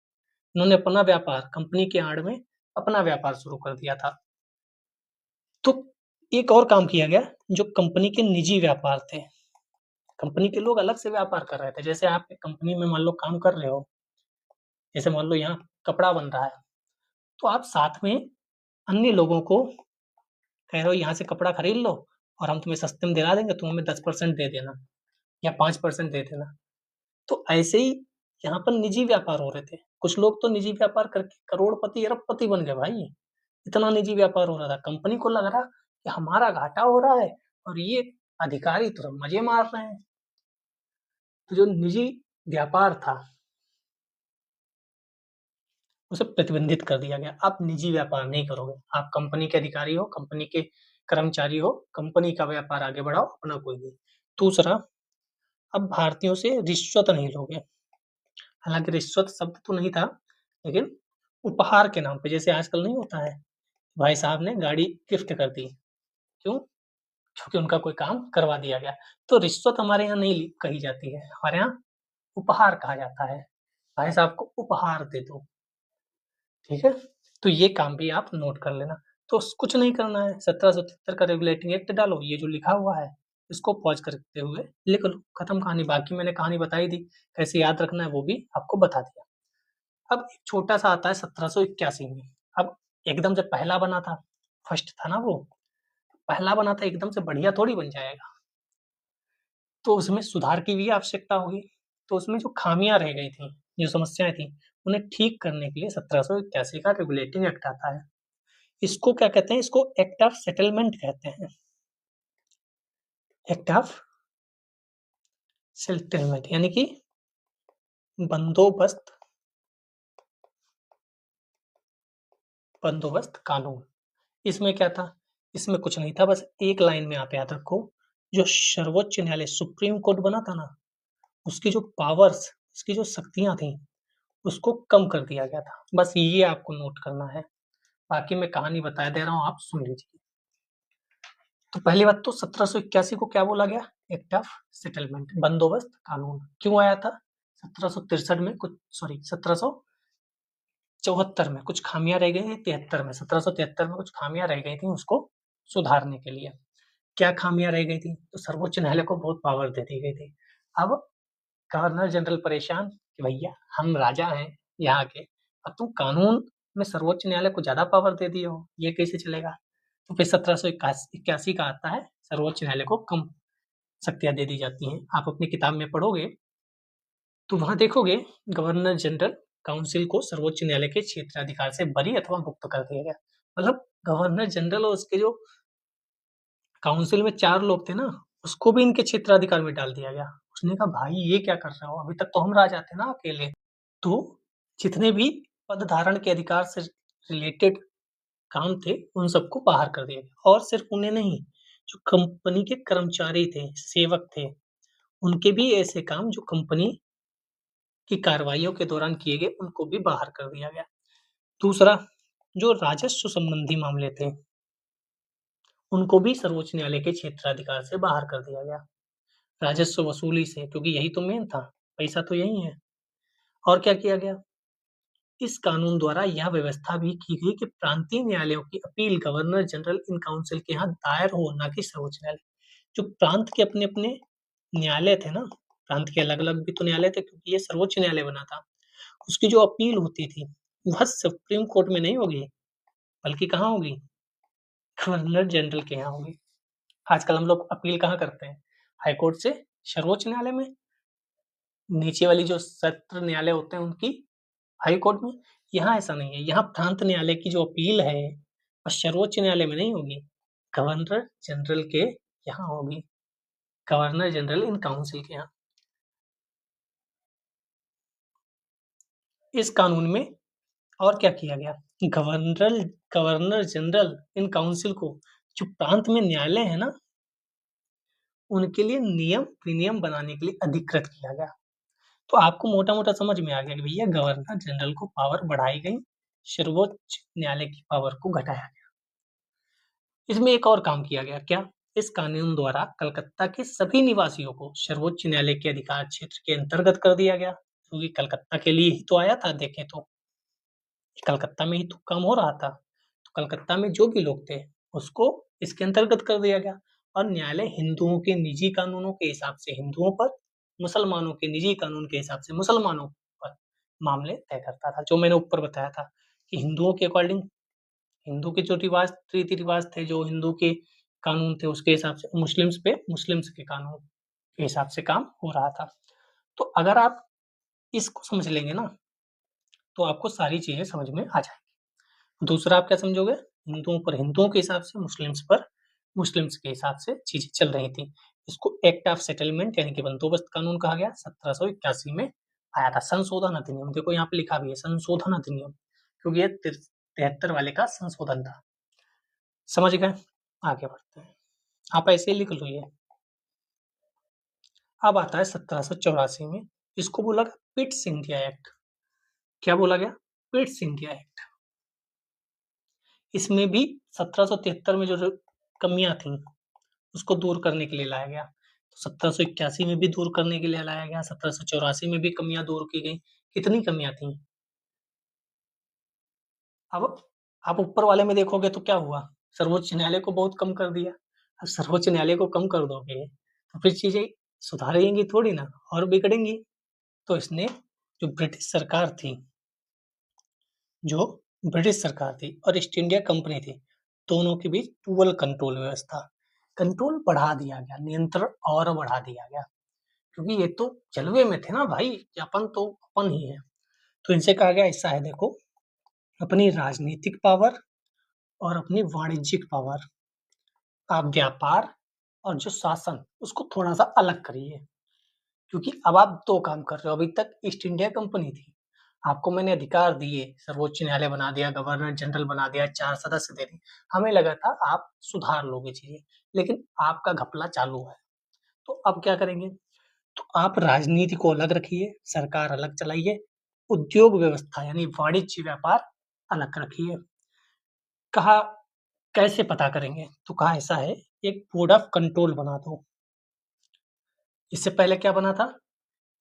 इन्होंने अपना व्यापार, कंपनी के आड़ में अपना व्यापार शुरू कर दिया था। तो एक और काम किया गया, जो कंपनी के निजी व्यापार थे, कंपनी के लोग अलग से व्यापार कर रहे थे। जैसे आप एक कंपनी में मान लो काम कर रहे हो, जैसे मान लो यहाँ कपड़ा बन रहा है, तो आप साथ में अन्य लोगों को कह रहे हो यहाँ से कपड़ा खरीद लो और हम तुम्हें सस्ते में दिला देंगे, तुम हमें 10% दे देना या 5% दे देना। तो ऐसे ही यहाँ पर निजी व्यापार हो रहे थे। कुछ लोग तो निजी व्यापार करके करोड़पति अरबपति बन गए भाई। इतना निजी व्यापार हो रहा था, कंपनी को लग रहा कि हमारा घाटा हो रहा है और ये अधिकारी तो सब मजे मार रहे हैं। तो जो निजी व्यापार था उसे प्रतिबंधित कर दिया गया। आप निजी व्यापार नहीं करोगे, आप कंपनी के अधिकारी हो, कंपनी के कर्मचारी हो, कंपनी का व्यापार आगे बढ़ाओ, अपना कोई नहीं। दूसरा, अब भारतीयों से रिश्वत नहीं लोगे। हालांकि रिश्वत शब्द तो नहीं था, लेकिन उपहार के नाम पे, जैसे आजकल नहीं होता है, भाई साहब ने गाड़ी गिफ्ट कर दी, क्यों? क्योंकि उनका कोई काम करवा दिया गया। तो रिश्वत हमारे यहाँ नहीं कही जाती है, हमारे यहाँ उपहार कहा जाता है। भाई साहब को उपहार दे दो, ठीक है? तो ये काम भी आप नोट कर लेना। तो कुछ नहीं करना है, 1773 का रेगुलेटिंग एक्ट डालो, ये जो लिखा हुआ है इसको पॉज करते हुए लिख लो, खत्म कहानी। बाकी मैंने कहानी बताई दी, कैसे याद रखना है वो भी आपको बता दिया। अब एक छोटा सा आता है 1781 में। अब एकदम से पहला बना था, फर्स्ट था ना वो, पहला बना था, एकदम से बढ़िया थोड़ी बन जाएगा, तो उसमें सुधार की भी आवश्यकता होगी। तो उसमें जो खामियां रह गई थी, जो समस्याएं थी, उन्हें ठीक करने के लिए 1781 का रेगुलेटिंग एक्ट आता है। इसको क्या कहते हैं? इसको एक्ट ऑफ सेटलमेंट कहते हैं। एक्ट ऑफ सेटलमेंट यानी कि बंदोबस्त बंदोबस्त कानून। इसमें क्या था? इसमें कुछ नहीं था, बस एक लाइन में आप याद रखो, जो सर्वोच्च न्यायालय सुप्रीम कोर्ट बना था ना, उसकी जो पावर्स, उसकी जो शक्तियां थी, उसको कम कर दिया गया था। बस ये आपको नोट करना है। बाकी मैं कहानी बता दे रहा हूँ, आप सुन लीजिए। तो पहली बात तो 1781 को क्या बोला गया? एक्ट ऑफ सेटलमेंट, बंदोबस्त कानून। क्यों आया था? 1763 में कुछ, सॉरी, 1774 में कुछ खामियां रह गई थी, 73 में, 1773 में कुछ खामियां रह गई थी, उसको सुधारने के लिए। क्या खामियां रह गई थी? तो सर्वोच्च न्यायालय को बहुत पावर दे दी गई थी। अब गवर्नर जनरल परेशान कि भैया हम राजा हैं यहाँ के, अब तुम कानून में सर्वोच्च न्यायालय को ज्यादा पावर दे दिए हो, ये कैसे चलेगा? तो फिर 1781 का आता है, सर्वोच्च न्यायालय को कम शक्तियां दे दी जाती हैं। आप अपनी किताब में पढ़ोगे तो वहां देखोगे, गवर्नर जनरल काउंसिल को सर्वोच्च न्यायालय के क्षेत्राधिकार से बरी अथवा मुक्त कर दिया गया। मतलब गवर्नर जनरल और उसके जो काउंसिल में 4 लोग थे ना, उसको भी इनके क्षेत्राधिकार में डाल दिया गया। उसने कहा भाई ये क्या कर रहे हो? अभी तक तो हम राजा थे ना अकेले। तो जितने भी पद धारण के अधिकार से रिलेटेड काम थे, उन सबको बाहर कर दिया गया। और सिर्फ उन्हें नहीं, जो कंपनी के कर्मचारी थे, सेवक थे, उनके भी ऐसे काम जो कंपनी की कार्रवाइयों के दौरान किए गए, उनको भी बाहर कर दिया गया। दूसरा, जो राजस्व संबंधी मामले थे, उनको भी सर्वोच्च न्यायालय के क्षेत्राधिकार से बाहर कर दिया गया। राजस्व वसूली से, क्योंकि यही तो मेन था, पैसा तो यही है। और क्या किया गया? इस कानून द्वारा यह व्यवस्था भी की गई कि प्रांतीय न्यायालयों की appeal governor general in council के यहाँ दायर हो, ना कि सर्वोच्च न्यायालय। जो प्रांत के अपने अपने न्यायालय थे ना, प्रांत के अलग अलग भी तो न्यायालय थे, क्योंकि ये सर्वोच्च न्यायालय बना था, उसकी जो अपील होती थी वह सुप्रीम कोर्ट में नहीं होगी, बल्कि कहाँ होगी? गवर्नर जनरल के यहाँ होगी। आजकल हम लोग अपील कहाँ करते हैं? हाईकोर्ट से सर्वोच्च न्यायालय में। नीचे वाली जो सत्र न्यायालय होते हैं उनकी हाई कोर्ट में। यहाँ ऐसा नहीं है, यहाँ प्रांत न्यायालय की जो अपील है वह सर्वोच्च न्यायालय में नहीं होगी, गवर्नर जनरल के यहाँ होगी, गवर्नर जनरल इन काउंसिल के यहाँ। इस कानून में और क्या किया गया, गवर्नर जनरल इन काउंसिल को जो प्रांत में न्यायालय है ना, उनके लिए नियम विनियम बनाने के लिए अधिकृत किया गया। तो आपको मोटा-मोटा समझ में आ गया कि भैया गवर्नर जनरल को पावर बढ़ाई गई, सर्वोच्च न्यायालय की पावर को घटाया गया। इसमें एक और काम किया गया, क्या? इस कानून द्वारा कलकत्ता के सभी निवासियों को सर्वोच्च न्यायालय के अधिकार क्षेत्र के अंतर्गत कर दिया गया, क्योंकि कलकत्ता के लिए ही तो आया था, देखें तो कलकत्ता में ही तो काम हो रहा था। तो कलकत्ता में जो भी लोग थे, उसको इसके अंतर्गत कर दिया गया और न्यायालय हिंदुओं के निजी कानूनों के हिसाब से हिंदुओं पर, मुसलमानों के निजी कानून के हिसाब से मुसलमानों पर मामले तय करता था। जो मैंने ऊपर बताया था कि हिंदुओं के अकॉर्डिंग हिंदू के जो रिवाज रीति-रिवाज थे, जो हिंदू के कानून थे, उसके हिसाब से मुस्लिम्स पे मुस्लिम्स के कानून के हिसाब से काम हो रहा था। तो अगर आप इसको समझ लेंगे ना, तो आपको सारी चीज़ें समझ में आ जाएँगी। दूसरा आप क्या समझोगे? हिंदुओं पर हिंदुओं के हिसाब से, मुस्लिम्स पर मुस्लिम्स के हिसाब से चीज़ें चल रही थी। इसको एक्ट ऑफ सेटलमेंट यानी कि बंदोबस्त कानून कहा गया, 1781 में आया था। संशोधन अधिनियम, देखो यहाँ पे लिखा भी है संशोधन अधिनियम, क्योंकि ये 73 वाले का संशोधन था। समझ गए? आगे बढ़ते हैं। आप ऐसे ही लिख लो ये। अब आता है 1784 में, इसको बोला गया पिट्स इंडिया एक्ट। क्या बोला गया? Pitt's India act. इसमें भी 1773 में जो कमियां थी, उसको दूर करने के लिए लाया गया। तो 1781 में भी दूर करने के लिए लाया गया, 1784 में भी कमियां दूर की गई। कितनी कमियां थी? अब आप ऊपर वाले में देखोगे तो क्या हुआ, सर्वोच्च न्यायालय को बहुत कम कर दिया। अब सर्वोच्च न्यायालय को कम कर दोगे तो फिर चीजें सुधारेंगी थोड़ी ना, और बिगड़ेंगी। तो इसने जो ब्रिटिश सरकार थी जो ब्रिटिश सरकार थी और ईस्ट इंडिया कंपनी थी, दोनों के बीच डुअल कंट्रोल व्यवस्था, कंट्रोल बढ़ा दिया गया, नियंत्रण और बढ़ा दिया गया, क्योंकि ये तो जलवे में थे ना भाई, कि अपन तो अपन ही है। तो इनसे कहा गया ऐसा है, देखो अपनी राजनीतिक पावर और अपनी वाणिज्यिक पावर, आप व्यापार और जो शासन उसको थोड़ा सा अलग करिए, क्योंकि अब आप दो काम कर रहे हो। अभी तक ईस्ट इंडिया कंपनी थी, आपको मैंने अधिकार दिए, सर्वोच्च न्यायालय बना दिया, गवर्नर जनरल बना दिया, 4 सदस्य दे दिए, हमें लगा था आप सुधार लोगे चीजें, लेकिन आपका घपला चालू है। तो अब क्या करेंगे? तो आप राजनीति को अलग रखिए, सरकार अलग चलाइए, उद्योग व्यवस्था यानी वाणिज्य व्यापार अलग रखिए। कहा कैसे पता करेंगे? तो कहा ऐसा है, एक बोर्ड ऑफ कंट्रोल बना दो। इससे पहले क्या बना था?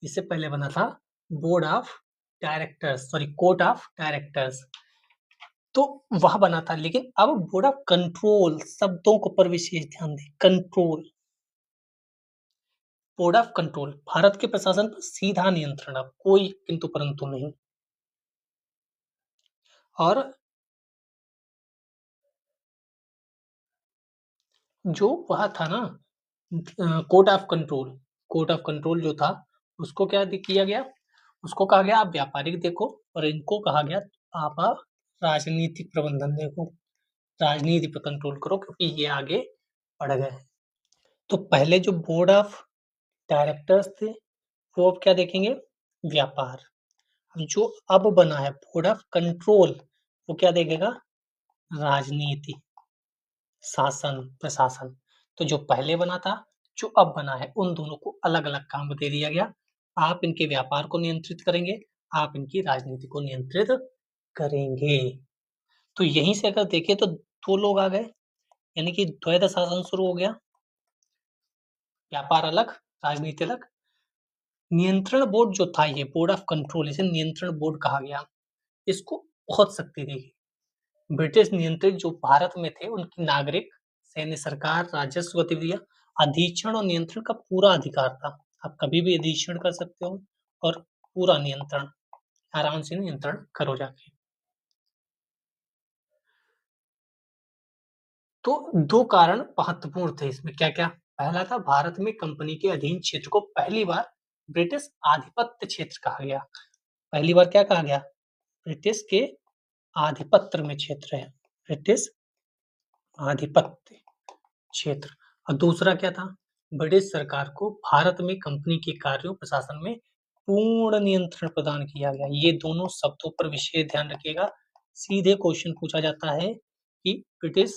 इससे पहले बना था board of directors, sorry court of directors, तो वह बना था। लेकिन अब बोर्ड ऑफ कंट्रोल, शब्दों को पर विशेष ध्यान दें, control, board of control, Bharat के प्रशासन पर सीधा नियंत्रण, अब कोई किंतु परंतु नहीं। और जो वह था ना, कोर्ट ऑफ कंट्रोल जो था, उसको क्या किया गया? उसको कहा गया आप व्यापारिक देखो, और इनको कहा गया आप राजनीतिक प्रबंधन देखो, राजनीति पर कंट्रोल करो, क्योंकि ये आगे बढ़ गए। तो पहले जो बोर्ड ऑफ डायरेक्टर्स थे, वो अब क्या देखेंगे? व्यापार। जो अब बना है बोर्ड ऑफ कंट्रोल, वो क्या देखेगा? राजनीति, शासन, प्रशासन। तो जो पहले बना था, जो अब बना है, उन दोनों को अलग अलग काम दे दिया गया। आप इनके व्यापार को नियंत्रित करेंगे, आप इनकी राजनीति को नियंत्रित करेंगे। तो यहीं से अगर देखें तो दो लोग आ गए, यानी कि द्वैध शासन शुरू हो गया, व्यापार अलग, राजनीति अलग। नियंत्रण बोर्ड जो था, ये बोर्ड ऑफ कंट्रोल, इसे नियंत्रण बोर्ड कहा गया। इसको बहुत शक्ति दी गई। ब्रिटिश नियंत्रित जो भारत में थे, उनकी नागरिक, सैन्य, सरकार, राजस्व गतिविधियां, अधीक्षण और नियंत्रण का पूरा अधिकार था। आप कभी भी अधीक्षण कर सकते हो और पूरा नियंत्रण, आराम से नियंत्रण करो जाके। तो दो कारण महत्वपूर्ण थे इसमें, क्या क्या? पहला था, भारत में कंपनी के अधीन क्षेत्र को पहली बार ब्रिटिश आधिपत्य क्षेत्र कहा गया। पहली बार क्या कहा गया? ब्रिटिश के आधिपत्य में क्षेत्र है, ब्रिटिश आधिपत्य क्षेत्र। और दूसरा क्या था, ब्रिटिश सरकार को भारत में कंपनी के कार्यों प्रशासन में पूर्ण नियंत्रण प्रदान किया गया। ये दोनों शब्दों पर विशेष ध्यान रखिएगा, सीधे क्वेश्चन पूछा जाता है कि ब्रिटिश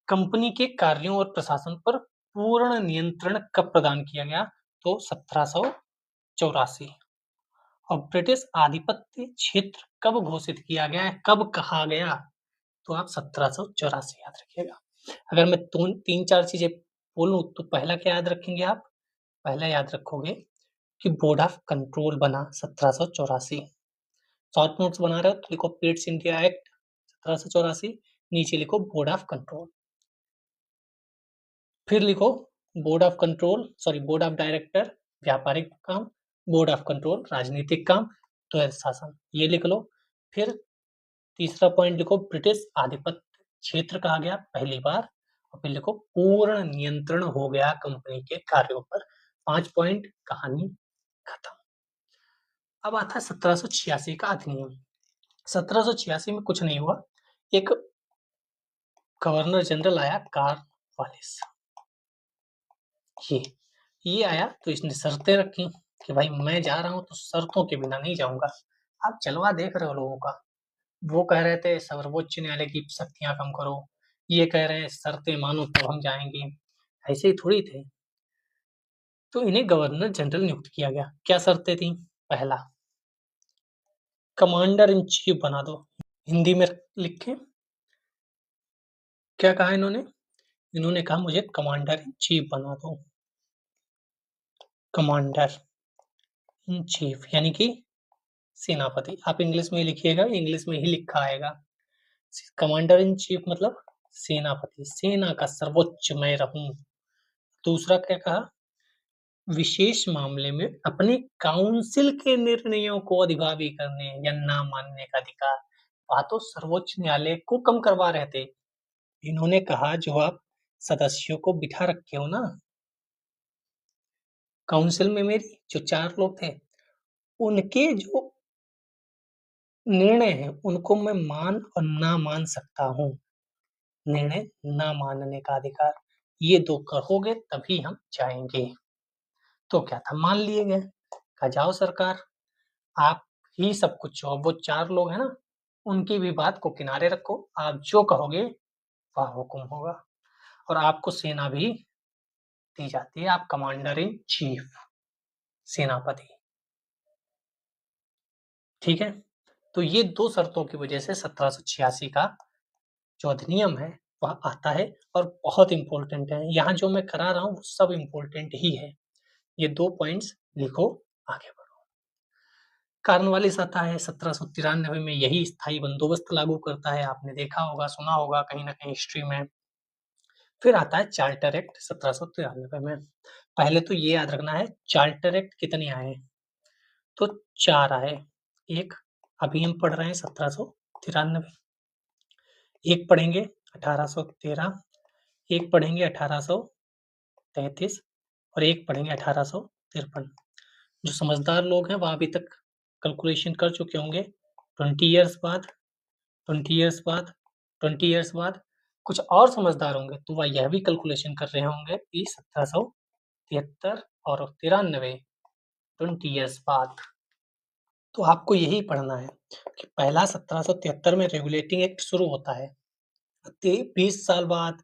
कंपनी के कार्यों और प्रशासन पर पूर्ण नियंत्रण कब प्रदान किया गया, तो 1784। और ब्रिटिश आधिपत्य क्षेत्र कब घोषित किया गया है, कब कहा गया, तो आप 1784 याद रखिएगा। अगर मैं तीन चार चीजें बोलूं तो पहला क्या याद रखेंगे आप, पहला याद रखोगे कि बोर्ड ऑफ कंट्रोल बना 1784। शॉर्ट नोट्स बना रहे हो तो लिखो पिट्स इंडिया एक्ट 1784, नीचे लिखो बोर्ड ऑफ कंट्रोल, फिर लिखो बोर्ड ऑफ डायरेक्टर व्यापारिक काम, बोर्ड ऑफ कंट्रोल राजनीतिक काम, तो शासन, ये लिख लो। फिर तीसरा पॉइंट लिखो ब्रिटिश आधिपत्य क्षेत्र कहा गया पहली बार, और फिर लिखो पूर्ण नियंत्रण हो गया कंपनी के कार्यों पर। 5 पॉइंट, कहानी खत्म। अब आता है 1786 का अधिनियम। 1786 में कुछ नहीं हुआ, एक गवर्नर जनरल आया कॉर्नवालिस, ये आया तो इसने शर्तें रखी कि भाई मैं जा रहा हूं तो शर्तों के बिना नहीं जाऊंगा। आप चलवा देख रहे हो लोगों का, वो कह रहे थे सर्वोच्च न्यायालय की शक्तियां कम करो, ये कह रहे हैं शर्तें मानो तो हम जाएंगे, ऐसे ही थोड़ी थे। तो इन्हें गवर्नर जनरल नियुक्त किया गया। क्या शर्तें थी, पहला कमांडर इन चीफ बना दो, हिंदी में लिखे, क्या कहा इन्होंने, इन्होंने कहा मुझे कमांडर इन चीफ बना दो, कमांडर इन चीफ यानी कि सेनापति। आप इंग्लिश में लिखिएगा, इंग्लिश में ही लिखा आएगा। कमांडर इन चीफ मतलब सेनापति, सेना का सर्वोच्च मैं रहूं। दूसरा क्या कहा, विशेष मामले में अपने काउंसिल के निर्णयों को अधिभावी करने या ना मानने का अधिकार। वहां तो सर्वोच्च न्यायालय को कम करवा रहे थे, इन्होंने कहा जो आप सदस्यों को बिठा रखे हो ना काउंसिल में, मेरी जो 4 लोग थे, उनके जो निर्णय है उनको मैं मान और ना मान सकता हूँ, निर्णय ना मानने का अधिकार। ये 2 कहोगे तभी हम जाएंगे। तो क्या था, मान लिए गए, कहा जाओ सरकार आप ही सब कुछ हो। वो 4 लोग हैं ना, उनकी भी बात को किनारे रखो, आप जो कहोगे वह हुक्म होगा। और आपको सेना भी दी जाती है, आप कमांडर इन चीफ, सेनापति, ठीक है। तो ये 2 शर्तों की वजह से 1786 का जो अधिनियम है वह आता है और बहुत इंपॉर्टेंट है। यहाँ जो मैं करा रहा हूँ वो सब इंपॉर्टेंट ही है। ये 2 पॉइंट्स लिखो, आगे बढ़ो। कॉर्नवालिस आता है 1793 में, यही स्थायी बंदोबस्त लागू करता है, आपने देखा होगा सुना होगा कहीं ना कहीं हिस्ट्री में। फिर आता है चार्टर एक्ट 1793 में। पहले तो ये याद रखना है चार्टर एक्ट कितने आए, तो 4 आए। एक अभी हम पढ़ रहे हैं 1793, एक पढ़ेंगे 1813, एक पढ़ेंगे 1833 और एक पढ़ेंगे 1853। जो समझदार लोग हैं वह अभी तक कैलकुलेशन कर चुके होंगे। 20 ईयर्स बाद, 20 ईयर्स बाद, 20 ईयर्स बाद कुछ और समझदार होंगे तो वह यह भी कैलकुलेशन कर रहे होंगे कि 1773 और 93, 20 ईयर्स बाद। तो आपको यही पढ़ना है कि पहला 1773 में रेगुलेटिंग एक्ट शुरू होता है, 20 साल बाद,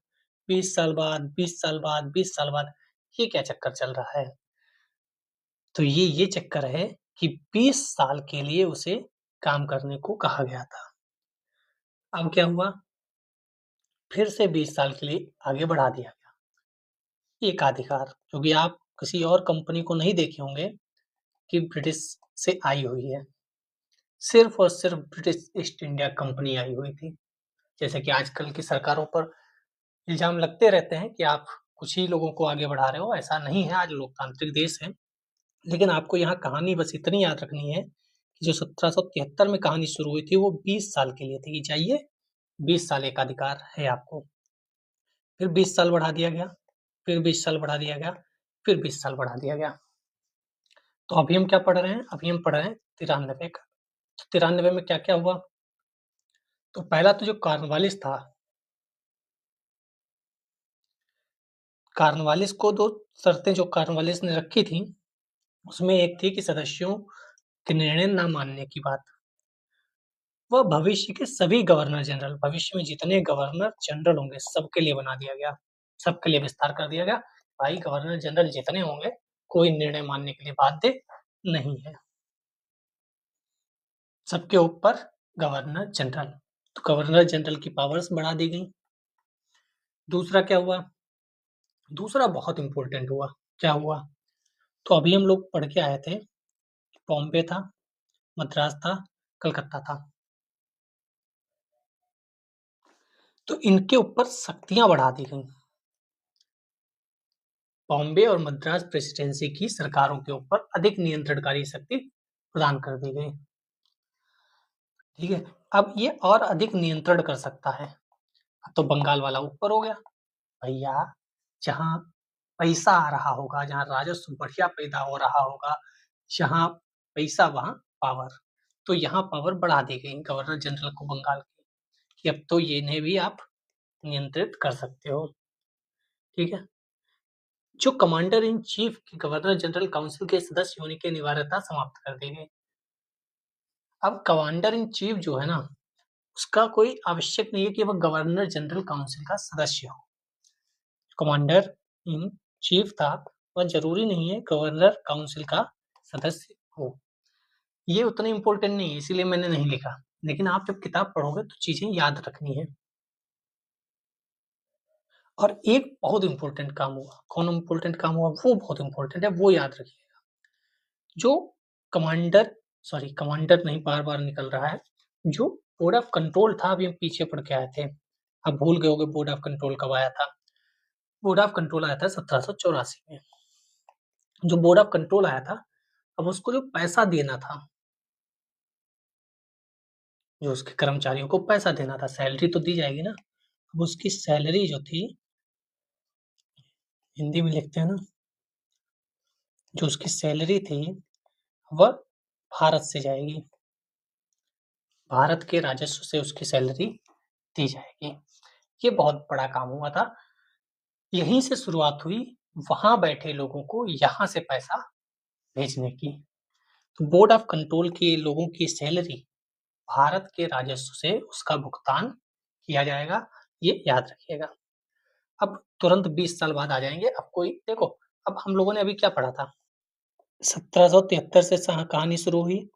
20 साल बाद, 20 साल बाद, 20 साल बाद, ये क्या चक्कर चल रहा है, तो ये चक्कर है कि 20 साल के लिए उसे काम करने को कहा गया था। अब क्या हुआ, फिर से 20 साल के लिए आगे बढ़ा दिया गया। एकाधिकार, क्योंकि आप किसी और कंपनी को नहीं देखे होंगे कि ब्रिटिश से आई हुई है, सिर्फ और सिर्फ ब्रिटिश ईस्ट इंडिया कंपनी आई हुई थी। जैसे कि आजकल की सरकारों पर इल्जाम लगते रहते हैं कि आप कुछ ही लोगों को आगे बढ़ा रहे हो, ऐसा नहीं है, आज लोकतांत्रिक देश है। लेकिन आपको यहाँ कहानी बस इतनी याद रखनी है कि जो 1773 में कहानी शुरू हुई थी वो 20 साल के लिए थी, चाहिए 20 साल एक अधिकार है आपको। फिर 20 साल बढ़ा दिया गया, फिर 20 साल बढ़ा दिया गया, फिर 20 साल बढ़ा दिया गया। तो अभी हम क्या पढ़ रहे हैं, अभी हम पढ़ रहे हैं 93 का। तो 93 में क्या-क्या हुआ? तो पहला तो जो कॉर्नवालिस था, कॉर्नवालिस को 2 शर्तें जो कॉर्नवालिस ने रखी थी, उसमें एक थी कि सदस्यों के निर्णय ना मानने की बात। वह भविष्य के सभी गवर्नर जनरल, भविष्य में जितने गवर्नर जनरल होंगे, सबके लिए बना दिया गया। सबके लिए विस्तार कर दिया गया। भाई गवर्नर जनरल जितने होंगे, कोई निर्णय मानने के लिए बाध्य नहीं है। सबके ऊपर गवर्नर जनरल। तो गवर्नर जनरल की पावर्स बढ़ा दी गई। दूसरा क्या हुआ? दूसरा बहुत इम्पोर्टेंट हुआ। क्या हुआ? तो अभी हम लोग पढ़ के आए थे, बॉम्बे था, मद्रास था, कलकत्ता था। तो इनके ऊपर शक्तियां बढ़ा दी गई। बॉम्बे और मद्रास प्रेसिडेंसी की सरकारों के ऊपर अधिक नियंत्रणकारी शक्ति प्रदान कर दी गई। ठीक है, अब ये और अधिक नियंत्रण कर सकता है। अब तो बंगाल वाला ऊपर हो गया। भैया, जहाँ पैसा आ रहा होगा, जहाँ राजस्व बढ़िया पैदा हो रहा होगा, जहाँ पैसा वहाँ पावर। तो यहाँ पावर बढ़ा दी गई गवर्नर जनरल को बंगाल की, कि अब तो ये इन्हें भी आप नियंत्रित कर सकते हो। ठीक है। जो कमांडर इन चीफ की गवर्नर जनरल काउंसिल के सदस्य होने की अनिवार्यता समाप्त कर दी गई। अब कमांडर इन चीफ जो है ना, उसका कोई आवश्यक नहीं है कि वह गवर्नर जनरल काउंसिल का सदस्य हो। कमांडर इन चीफ था, वह जरूरी नहीं है गवर्नर काउंसिल का सदस्य हो। ये उतना इम्पोर्टेंट नहीं है, इसीलिए मैंने नहीं लिखा। लेकिन आप जब किताब पढ़ोगे तो चीजें याद रखनी है। और एक बहुत इम्पोर्टेंट काम हुआ। कौन इम्पोर्टेंट काम हुआ? वो बहुत इम्पोर्टेंट है, वो याद रखिए। जो कमांडर, सॉरी कमांडर नहीं, बार-बार निकल रहा है। जो बोर्ड ऑफ कंट्रोल था, अभी हम पीछे पढ़ के आए थे। आप भूल गए होंगे बोर्ड ऑफ कंट्रोल कब आया था। बोर्ड ऑफ कंट्रोल आया था 1784 में। जो बोर्ड ऑफ कंट्रोल आया था, अब उसको जो पैसा देना था, जो उसके कर्मचारियों को पैसा देना था, सैलरी तो दी जाएगी ना। अब उसकी सैलरी जो थी, हिंदी में लिखते हैं ना, जो उसकी सैलरी थी, वह भारत से जाएगी। भारत के राजस्व से उसकी सैलरी दी जाएगी। ये बहुत बड़ा काम हुआ था। यहीं से शुरुआत हुई वहां बैठे लोगों को यहाँ से पैसा भेजने की। तो बोर्ड ऑफ कंट्रोल के लोगों की सैलरी भारत के राजस्व से उसका भुगतान किया जाएगा। ये याद रखिएगा। अब तुरंत 20 साल बाद आ जाएंगे। अब कोई देखो, अब हम लोगों ने अभी क्या पढ़ा था? 1773 से कहानी शुरू हुई।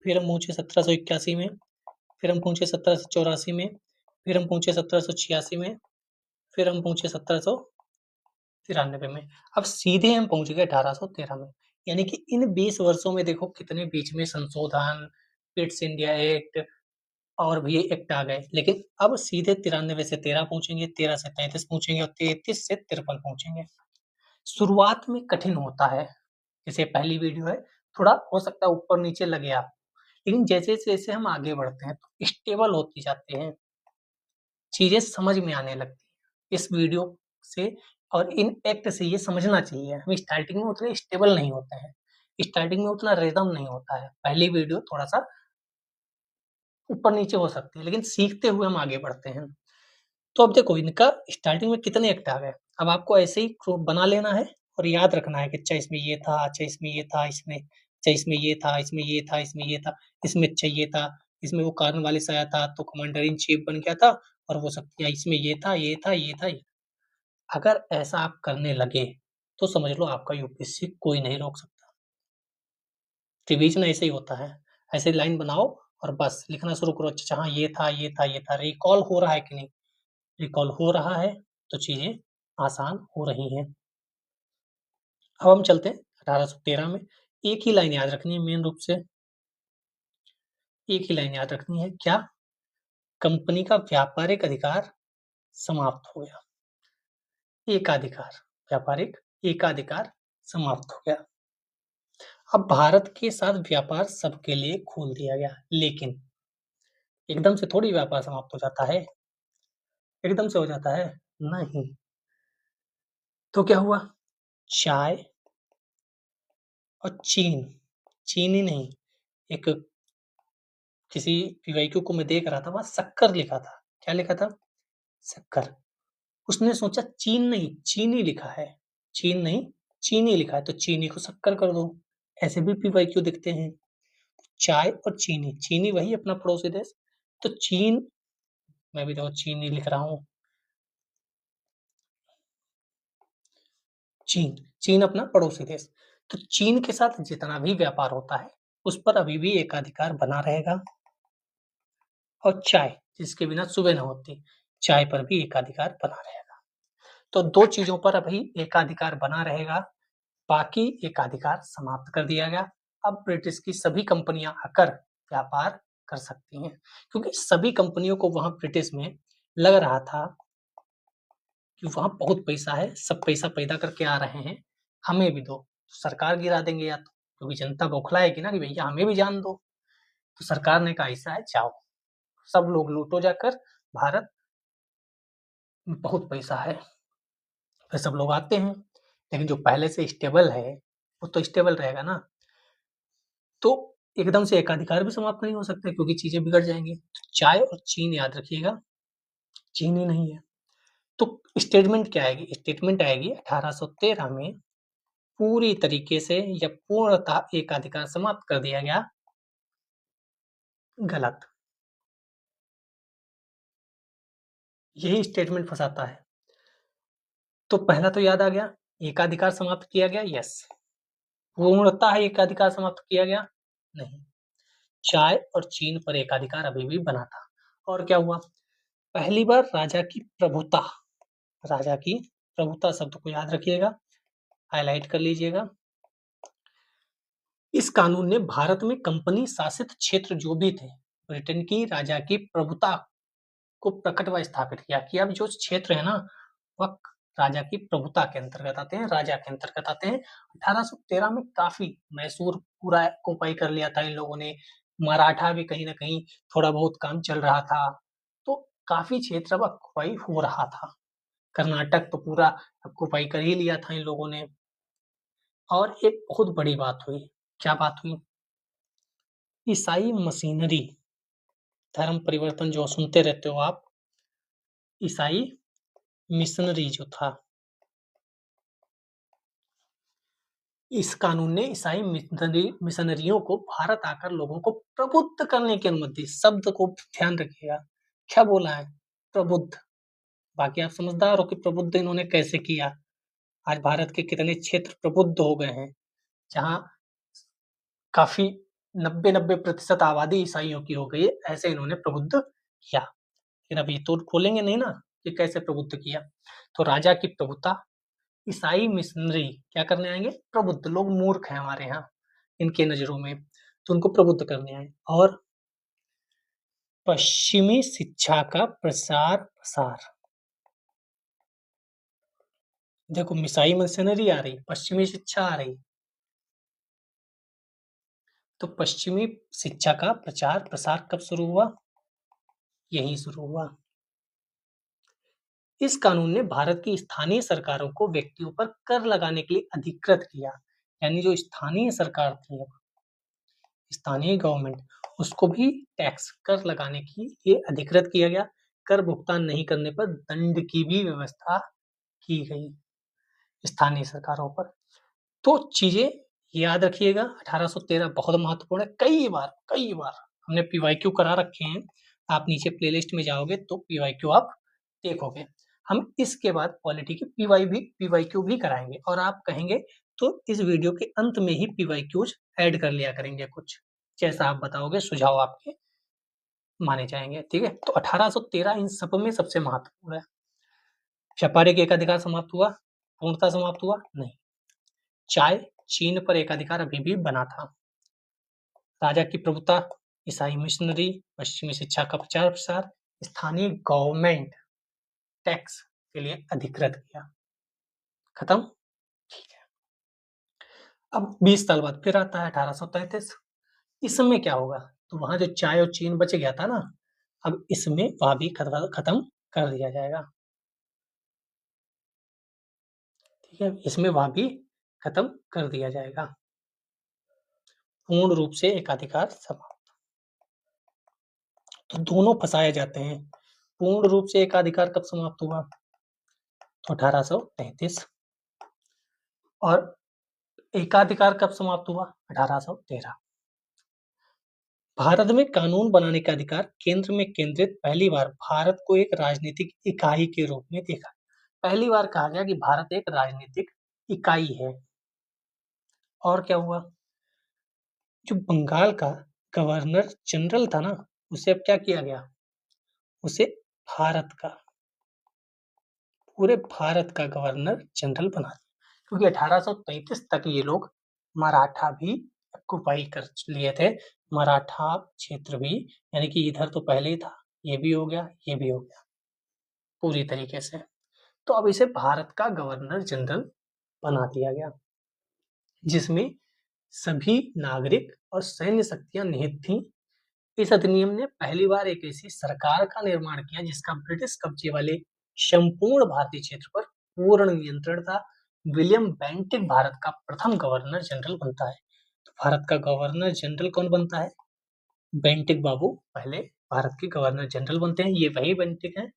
फिर हम पहुंचे 1781 में। फिर हम पहुंचे 1784 में। फिर हम पहुंचे 1786 में। फिर हम पहुंचे 1793 में। अब सीधे हम पहुंच गए 1813 में। यानी कि इन 20 वर्षों में देखो कितने बीच में संशोधन, पिट्स इंडिया एक्ट और भी एक्ट आ गए। लेकिन अब सीधे 93 से 13 पहुंचेंगे, 13 से 33 पहुंचेंगे और 33 से 53 पहुंचेंगे। शुरुआत में कठिन होता है, जैसे पहली वीडियो है, थोड़ा हो सकता है ऊपर नीचे लगे आप, लेकिन जैसे जैसे हम आगे बढ़ते हैं तो स्टेबल होती जाते हैं, चीजें समझ में आने लगती हैं इस वीडियो से। और इन एक्ट से ये समझना चाहिए, हम स्टार्टिंग में उतने स्टेबल नहीं होते हैं, स्टार्टिंग में उतना रिदम नहीं होता है। पहली वीडियो थोड़ा सा ऊपर नीचे हो सकती है, लेकिन सीखते हुए हम आगे बढ़ते हैं। तो अब देखो इनका स्टार्टिंग में कितने एक्ट आ गए। अब आपको ऐसे ही बना लेना है और याद रखना है कि अच्छा इसमें ये था, अच्छा इसमें ये था, इसमें अच्छा इसमें ये था, इसमें ये था, इसमें ये था, इसमें अच्छा ये था, इसमें वो कॉर्नवालिस आया था तो कमांडर इन चीफ बन गया था और वो शक्तियाँ इसमें ये था, ये था, ये था, ये। अगर ऐसा आप करने लगे तो समझ लो आपका यूपीएससी कोई नहीं रोक सकता। रिवीजन ऐसे ही होता है। ऐसे लाइन बनाओ और बस लिखना शुरू करो। अच्छा हाँ ये था, ये था, ये था। रिकॉल हो रहा है कि नहीं? रिकॉल हो रहा है तो चीजें आसान हो रही हैं। अब हम चलते हैं 1813 में। एक ही लाइन याद रखनी है मेन रूप से, एक ही लाइन याद रखनी है। क्या? कंपनी का व्यापारिक अधिकार समाप्त हो गया। एकाधिकार, व्यापारिक एकाधिकार समाप्त हो गया। अब भारत के साथ व्यापार सबके लिए खोल दिया गया। लेकिन एकदम से थोड़ी व्यापार समाप्त हो जाता है, एकदम से हो जाता है नहीं। तो क्या हुआ? चाय और चीन, चीनी नहीं, एक किसी पीवाईक्यू को मैं देख रहा था, वहाँ शक्कर लिखा था। क्या लिखा था? शक्कर। उसने सोचा चीन नहीं, चीनी लिखा है। चीन नहीं, चीनी लिखा है, तो चीनी को शक्कर कर दो। ऐसे भी पीवाईक्यू दिखते हैं। चाय और चीनी, चीनी वही अपना पड़ोसी देश, तो चीन, मैं भी देखो चीनी लिख रहा हूँ। चीन, चीन अपना पड़ोसी देश। तो चीन के साथ जितना भी व्यापार होता है, उस पर अभी भी एकाधिकार बना रहेगा। और चाय, जिसके बिना सुबह न होती, चाय पर भी एकाधिकार बना रहेगा। तो 2 चीज़ों पर अभी एकाधिकार बना रहेगा, बाकी एकाधिकार समाप्त कर दिया गया। अब ब्रिटिश की सभी कंपनियां आकर व्यापार कर सकती हैं, क्योंकि सभी कंपनियों को वहां ब्रिटिश में लग रहा था कि वहाँ बहुत पैसा है, सब पैसा पैदा करके आ रहे हैं, हमें भी दो। तो सरकार गिरा देंगे या तो, क्योंकि जनता बौखलाएगी ना कि भैया हमें भी जान दो। तो सरकार ने कहा ऐसा है, जाओ सब लोग लूटो जाकर, भारत में बहुत पैसा है। फिर सब लोग आते हैं, लेकिन जो पहले से स्टेबल है वो तो स्टेबल रहेगा ना। तो एकदम से एकाधिकार भी समाप्त नहीं हो सकते, क्योंकि चीजें बिगड़ जाएंगी। तो चाय और चीन याद रखिएगा, चीन ही नहीं है। तो स्टेटमेंट क्या आएगी? स्टेटमेंट आएगी 1813 में पूरी तरीके से या पूर्णतः एकाधिकार समाप्त कर दिया गया। गलत। यही स्टेटमेंट फंसाता है। तो पहला तो याद आ गया, एकाधिकार समाप्त किया गया, यस। पूर्णतः एकाधिकार समाप्त किया गया, नहीं। चाय और चीन पर एकाधिकार अभी भी बना था। और क्या हुआ? पहली बार राजा की प्रभुता, राजा की प्रभुता शब्द को याद रखिएगा, हाईलाइट कर लीजिएगा। इस कानून ने भारत में कंपनी शासित क्षेत्र जो भी थे, ब्रिटेन की राजा की प्रभुता को प्रकट व स्थापित किया कि अब जो क्षेत्र है ना, वह राजा की प्रभुता के अंतर्गत आते हैं, राजा के अंतर्गत आते हैं। 1813 में काफी मैसूर पूरा ऑक्युपाई कर लिया था इन लोगों ने, मराठा भी कहीं ना कहीं थोड़ा बहुत काम चल रहा था, तो काफी क्षेत्र अब ऑक्युपाई हो रहा था। कर्नाटक तो पूरा ऑक्युपाई कर ही लिया था इन लोगों ने। और एक बहुत बड़ी बात हुई। क्या बात हुई? ईसाई मशीनरी, धर्म परिवर्तन जो सुनते रहते हो आप, ईसाई मिशनरी जो था, इस कानून ने ईसाई मिशनरियों को भारत आकर लोगों को प्रबुद्ध करने की अनुमति दी। शब्द को ध्यान रखिएगा, क्या बोला है? प्रबुद्ध। बाकी आप समझदार हो कि प्रबुद्ध इन्होंने कैसे किया। आज भारत के कितने क्षेत्र प्रबुद्ध हो गए हैं, जहां काफी 90-90% आबादी ईसाइयों की हो गई है, ऐसे इन्होंने प्रबुद्ध किया। लेकिन अभी तो खोलेंगे नहीं ना कि कैसे प्रबुद्ध किया। तो राजा की प्रभुता, ईसाई मिशनरी क्या करने आएंगे? प्रबुद्ध लोग मूर्ख हैं हमारे यहाँ इनके नजरों में, तो उनको प्रबुद्ध करने आए। और पश्चिमी शिक्षा का प्रसार प्रसार, देखो ईसाई मिशनरी आ रही, पश्चिमी शिक्षा आ रही, तो पश्चिमी शिक्षा का प्रचार प्रसार कब शुरू हुआ? यही शुरू हुआ। इस कानून ने भारत की स्थानीय सरकारों को व्यक्तियों पर कर लगाने के लिए अधिकृत किया। यानी जो स्थानीय सरकार थी, स्थानीय गवर्नमेंट, उसको भी टैक्स कर लगाने के लिए अधिकृत किया गया। कर भुगतान नहीं करने पर दंड की भी व्यवस्था की गई स्थानीय सरकारों पर। तो चीजें याद रखिएगा, 1813 बहुत महत्वपूर्ण है। कई बार हमने पीवाईक्यू करा रखे हैं, आप नीचे प्लेलिस्ट में जाओगे तो पीवाईक्यू आप देखोगे। हम इसके बाद पॉलिटी की पीवाईक्यू भी कराएंगे, और आप कहेंगे तो इस वीडियो के अंत में ही पीवाईक्यूज ऐड कर लिया करेंगे कुछ, जैसा आप बताओगे सुझाव आपके माने जाएंगे। ठीक है, तो 1813 इन सब में सबसे महत्वपूर्ण है। व्यापारिक एकाधिकार समाप्त हुआ? पूर्णता समाप्त हुआ? नहीं। चाय, चीन पर एकाधिकार अभी भी बना था। राजा की प्रभुता, ईसाई मिशनरी, पश्चिमी शिक्षा का प्रचार प्रसार, स्थानीय गवर्नमेंट टैक्स के लिए अधिकृत किया। खत्म। ठीक है। अब 20 साल बाद फिर आता है 1833। इसमें क्या होगा? तो वहां जो चाय और चीन बच गया था ना, अब इसमें वह भी खत्म कर दिया जाएगा। ठीक है, इसमें वह भी खत्म कर दिया जाएगा, पूर्ण रूप से एकाधिकार समाप्त। तो दोनों फँसाए जाते हैं। पूर्ण रूप से एकाधिकार कब समाप्त हुआ? तो 1833। और एकाधिकार कब समाप्त हुआ? 1813। भारत में कानून बनाने का अधिकार केंद्र में केंद्रित पहली बार भारत को एक राजनीतिक इकाई के रूप में देखा। पहली बार कहा गया कि भारत एक राजनीतिक इकाई है। और क्या हुआ? जो बंगाल का गवर्नर जनरल था ना, उसे अब क्या किया गया? उसे भारत का, पूरे भारत का गवर्नर जनरल बना दिया। क्योंकि 1833 तक ये लोग मराठा भी ऑक्युपाई कर लिए थे। मराठा क्षेत्र भी, यानी कि इधर तो पहले ही था, ये भी हो गया, ये भी हो गया पूरी तरीके से। तो अब इसे भारत का गवर्नर जनरल बना दिया गया, जिसमें सभी नागरिक और सैन्य शक्तियां निहित थीं। इस अधिनियम ने पहली बार एक ऐसी सरकार का निर्माण किया जिसका ब्रिटिश कब्जे वाले संपूर्ण भारतीय क्षेत्र पर पूर्ण नियंत्रण था। विलियम बेंटिक भारत का प्रथम गवर्नर जनरल बनता है। तो भारत का गवर्नर जनरल कौन बनता है? बेंटिक बाबू पहले भारत के गवर्नर जनरल बनते हैं। ये वही बेंटिक हैं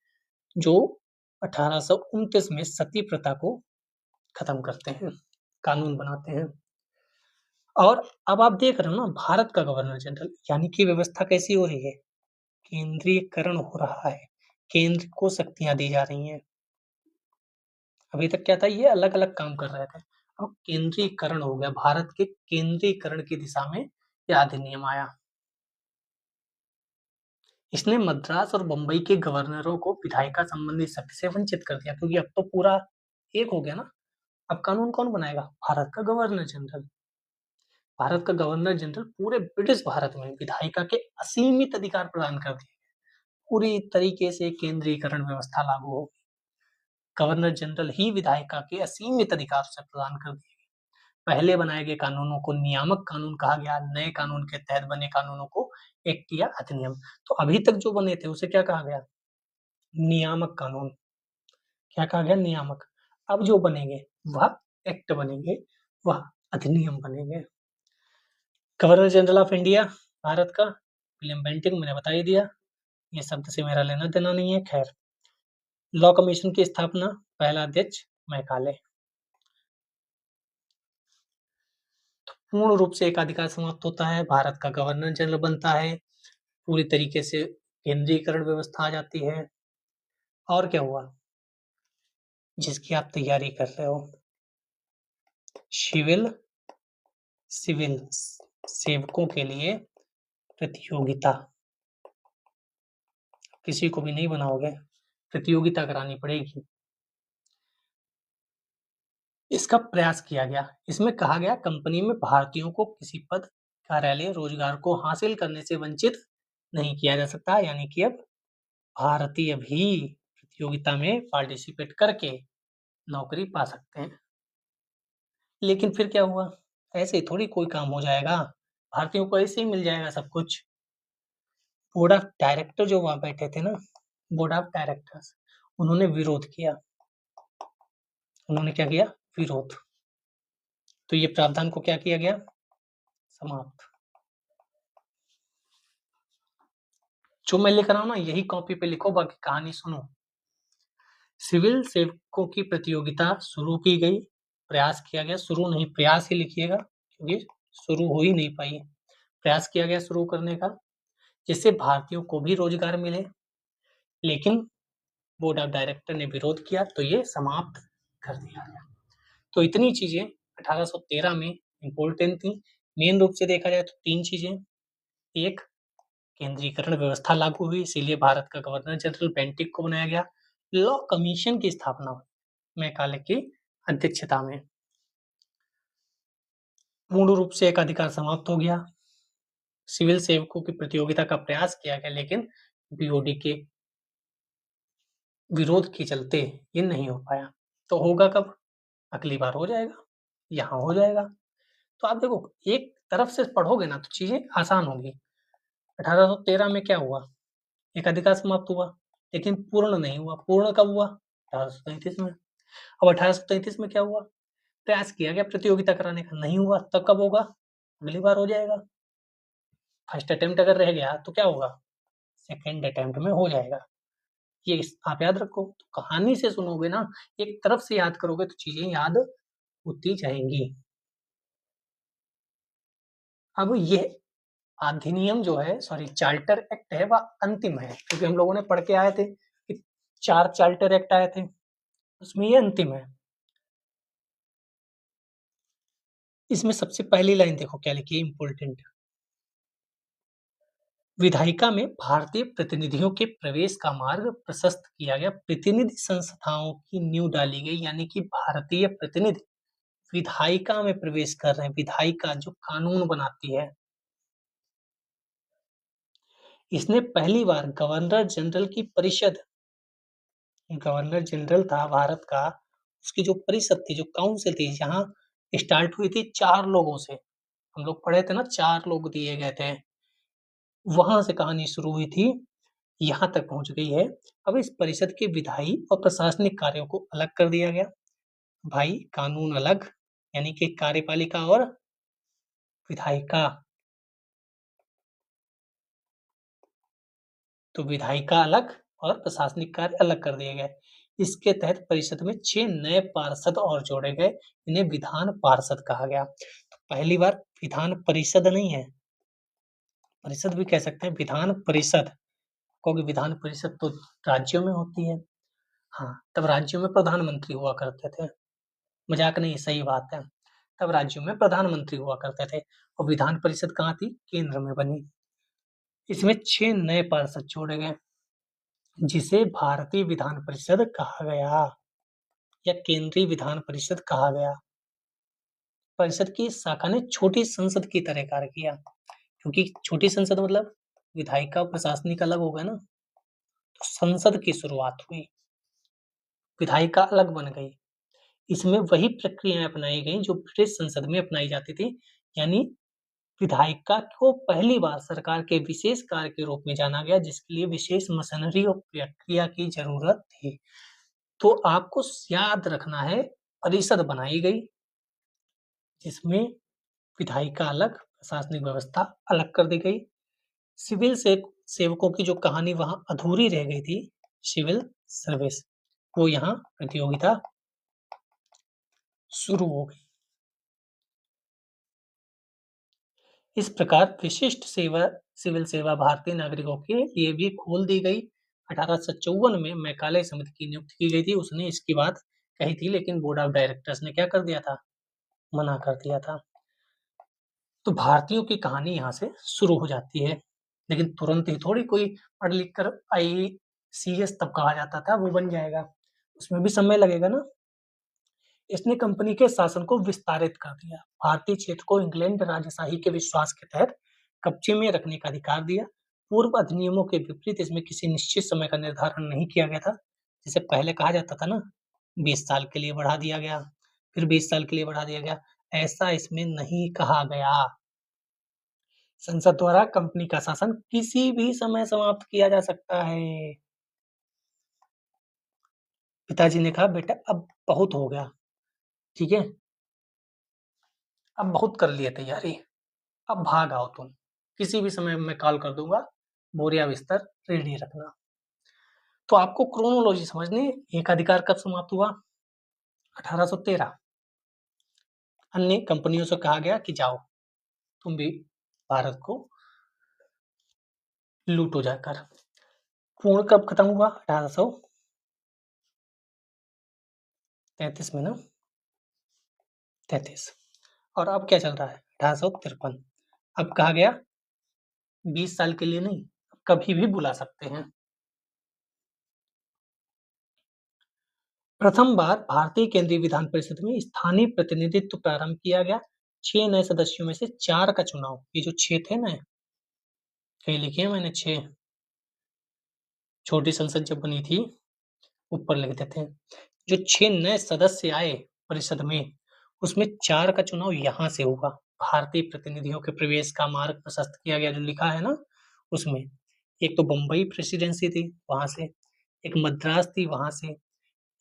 जो 1829 में सती प्रथा को खत्म करते हैं, कानून बनाते हैं। और अब आप देख रहे हो ना, भारत का गवर्नर जनरल, यानी कि व्यवस्था कैसी हो रही है? केंद्रीयकरण हो रहा है, केंद्र को शक्तियां दी जा रही हैं। अभी तक क्या था? ये अलग अलग काम कर रहे थे, अब केंद्रीकरण हो गया। भारत के केंद्रीकरण की दिशा में यह अधिनियम आया। इसने मद्रास और बंबई के गवर्नरों को विधायिका संबंधी शक्ति से वंचित कर दिया, क्योंकि अब तो पूरा एक हो गया ना। अब कानून कौन बनाएगा? भारत का गवर्नर जनरल। भारत का गवर्नर जनरल पूरे ब्रिटिश भारत में विधायिका के असीमित अधिकार प्रदान कर दिए। पूरी तरीके से केंद्रीकरण व्यवस्था लागू हो। गवर्नर जनरल ही विधायिका के असीमित अधिकार से प्रदान कर दिए गए। पहले बनाए गए कानूनों को नियामक कानून कहा गया। नए कानून के तहत बने कानूनों को एक्ट या अधिनियम। तो अभी तक जो बने थे उसे क्या कहा गया? नियामक कानून। क्या कहा गया? नियामक। अब जो बनेंगे वह एक्ट बनेंगे, वह अधिनियम बनेंगे। Governor general of India Bharat का विलियम बेंटिक, मैंने बता ही दिया। ये शब्द से मेरा लेना देना नहीं है। खैर, लॉ कमीशन की स्थापना, पहला अध्यक्ष मैकाले। पूर्ण रूप से एकाधिकार समाप्त होता है, भारत का गवर्नर जनरल बनता है, पूरी तरीके से केंद्रीकरण व्यवस्था आ जाती है। और क्या हुआ? जिसकी आप तैयारी कर रहे हो, सिविल सिविल सेवकों के लिए प्रतियोगिता। किसी को भी नहीं बनाओगे, प्रतियोगिता करानी पड़ेगी। इसका प्रयास किया गया। इसमें कहा गया कंपनी में भारतीयों को किसी पद, कार्यालय, रोजगार को हासिल करने से वंचित नहीं किया जा सकता। यानी कि अब भारतीय भी प्रतियोगिता में पार्टिसिपेट करके नौकरी पा सकते हैं। लेकिन फिर क्या हुआ? ऐसे ही थोड़ी कोई काम हो जाएगा, भारतीयों को ऐसे ही मिल जाएगा सब कुछ। बोर्ड ऑफ डायरेक्टर जो वहां बैठे थे ना, बोर्ड ऑफ डायरेक्टर्स, उन्होंने विरोध किया। उन्होंने क्या किया? विरोध। तो ये प्रावधान को क्या किया गया? समाप्त। जो मैं लिख रहा हूं ना, यही कॉपी पे लिखो, बाकी कहानी सुनो। सिविल सेवकों की प्रतियोगिता शुरू की गई, प्रयास किया गया, शुरू नहीं, प्रयास ही लिखिएगा, क्योंकि शुरू हो ही नहीं पाई। प्रयास किया गया शुरू करने का, जिससे भारतीयों को भी रोजगार मिले। लेकिन बोर्ड ऑफ डायरेक्टर ने विरोध किया, तो ये समाप्त कर दिया गया। तो इतनी चीजें 1813 में इंपॉर्टेंट थी। मेन रूप से देखा जाए तो तीन चीजें। एक, केंद्रीकरण व्यवस्था लागू हुई, इसीलिए भारत का गवर्नर जनरल बेंटिक को बनाया गया। लॉ कमीशन की स्थापना हुई मैकाले की अध्यक्षता में। पूर्ण रूप से एकाधिकार समाप्त हो गया। सिविल सेवकों की प्रतियोगिता का प्रयास किया गया, लेकिन बीओडी के विरोध के चलते ये नहीं हो पाया। तो होगा कब? अगली बार हो जाएगा, यहाँ हो जाएगा। तो आप देखो, एक तरफ से पढ़ोगे ना तो चीजें आसान होंगी। 1813 में क्या हुआ? एकाधिकार समाप्त हुआ, लेकिन पूर्ण नहीं हुआ। पूर्ण कब हुआ? 1833 में। अब 1833 में क्या हुआ? प्रयास किया गया प्रतियोगिता कराने का, नहीं हुआ। तब कब होगा? अगली बार हो जाएगा। फर्स्ट अटेम्प्ट अगर रह गया तो क्या होगा? सेकंड अटेम्प्ट में हो जाएगा। ये आप याद रखो। तो कहानी से सुनोगे ना, एक तरफ से याद करोगे तो चीजें याद होती जाएंगी। अब ये अधिनियम जो है, सॉरी चार्टर एक्ट है, वह अंतिम है, क्योंकि हम लोगों ने पढ़ के आए थे कि 4 चार्टर एक्ट आए थे, उसमें ये अंतिम है। इसमें सबसे पहली लाइन देखो क्या लिखी है, इंपॉर्टेंट। विधायिका में भारतीय प्रतिनिधियों के प्रवेश का मार्ग प्रशस्त किया गया। प्रतिनिधि संस्थाओं की नींव डाली गई, यानी कि भारतीय प्रतिनिधि विधायिका में प्रवेश कर रहे हैं। विधायिका जो कानून बनाती है, इसने पहली बार गवर्नर जनरल की परिषद, गवर्नर जनरल था भारत का, उसकी जो परिषद थी, जो काउंसिल थी, यहाँ स्टार्ट हुई थी 4 लोगों से। हम लोग पढ़े थे ना, 4 लोग दिए गए थे, वहां से कहानी शुरू हुई थी, यहाँ तक पहुंच गई है। अब इस परिषद के विधायी और प्रशासनिक कार्यों को अलग कर दिया गया। भाई कानून अलग, यानी कि कार्यपालिका और विधायिका, तो विधायिका अलग और प्रशासनिक कार्य अलग कर दिए गए। इसके तहत परिषद में 6 नए पार्षद और जोड़े गए, इन्हें विधान पार्षद कहा गया। तो पहली बार विधान परिषद नहीं है, परिषद भी कह सकते हैं, विधान परिषद, क्योंकि विधान परिषद तो राज्यों में होती है। हाँ, तब राज्यों में प्रधानमंत्री हुआ करते थे, मजाक नहीं, सही बात है। तब राज्यों में प्रधानमंत्री हुआ करते थे, और विधान परिषद कहाँ थी, केंद्र में बनी। इसमें 6 नए पार्षद जोड़े गए, जिसे भारतीय विधान परिषद कहा गया, या केंद्रीय विधान परिषद कहा गया। परिषद की इस शाखा ने छोटी संसद की तरह कार्य किया, क्योंकि छोटी संसद मतलब विधायिका और प्रशासनिक अलग हो गए ना, तो संसद की शुरुआत हुई, विधायिका अलग बन गई। इसमें वही प्रक्रियाएं अपनाई गई जो ब्रिटिश संसद में अपनाई जाती थी, यानी विधायिका को पहली बार सरकार के विशेष कार्य के रूप में जाना गया, जिसके लिए विशेष मशीनरी और प्रक्रिया की जरूरत थी। तो आपको याद रखना है, परिषद बनाई गई, जिसमें विधायिका अलग, प्रशासनिक व्यवस्था अलग कर दी गई। सिविल सेवकों की जो कहानी वहां अधूरी रह गई थी, सिविल सर्विस, वो यहाँ प्रतियोगिता शुरू हो गई। इस प्रकार विशिष्ट सेवा, सिविल सेवा भारतीय नागरिकों के लिए भी खोल दी गई। 1854 में मैकाले समिति की नियुक्ति की गई थी, उसने इसकी बात कही थी, लेकिन बोर्ड ऑफ डायरेक्टर्स ने क्या कर दिया था, मना कर दिया था। तो भारतीयों की कहानी यहाँ से शुरू हो जाती है, लेकिन तुरंत ही थोड़ी कोई पढ़ लिख कर ICS तब कहा जाता था वो बन जाएगा, उसमें भी समय लगेगा ना। इसने कंपनी के शासन को विस्तारित कर दिया, भारतीय क्षेत्र को इंग्लैंड राजशाही के विश्वास के तहत कब्जे में रखने का अधिकार दिया। पूर्व अधिनियमों के विपरीत इसमें किसी निश्चित समय का निर्धारण नहीं किया गया था, जिसे पहले कहा जाता था ना, 20 साल के लिए बढ़ा दिया गया, फिर 20 साल के लिए बढ़ा दिया गया, ऐसा इसमें नहीं कहा गया। संसद द्वारा कंपनी का शासन किसी भी समय समाप्त किया जा सकता है। पिताजी ने कहा, बेटा अब बहुत हो गया, ठीक है, अब बहुत कर लिए तैयारी, अब भाग आओ तुम, किसी भी समय मैं कॉल कर दूंगा, बोरिया बिस्तर रेडी रखना। तो आपको क्रोनोलॉजी समझनी है, एक अधिकार कब समाप्त हुआ, 1813। अन्य कंपनियों से कहा गया कि जाओ तुम भी भारत को लूटो जाकर। पूर्ण कब खत्म हुआ, 1833 में ना, 33। और अब क्या चल रहा है, 1853। अब कहा गया 20 साल के लिए नहीं, कभी भी बुला सकते हैं। प्रथम बार भारतीय केंद्रीय विधान परिषद में स्थानीय प्रतिनिधित्व प्रारंभ किया गया। 6 नए सदस्यों में से 4 का चुनाव, ये जो 6 थे ना, कहीं लिखे हैं मैंने 6, छोटी संसद जब बनी थी ऊपर लिख देते हैं। जो 6 नए सदस्य आए परिषद में, उसमें 4 का चुनाव यहाँ से हुआ। भारतीय प्रतिनिधियों के प्रवेश का मार्ग प्रशस्त किया गया, जो लिखा है ना उसमें। एक तो बम्बई प्रेसिडेंसी थी वहां से, एक मद्रास थी वहां से,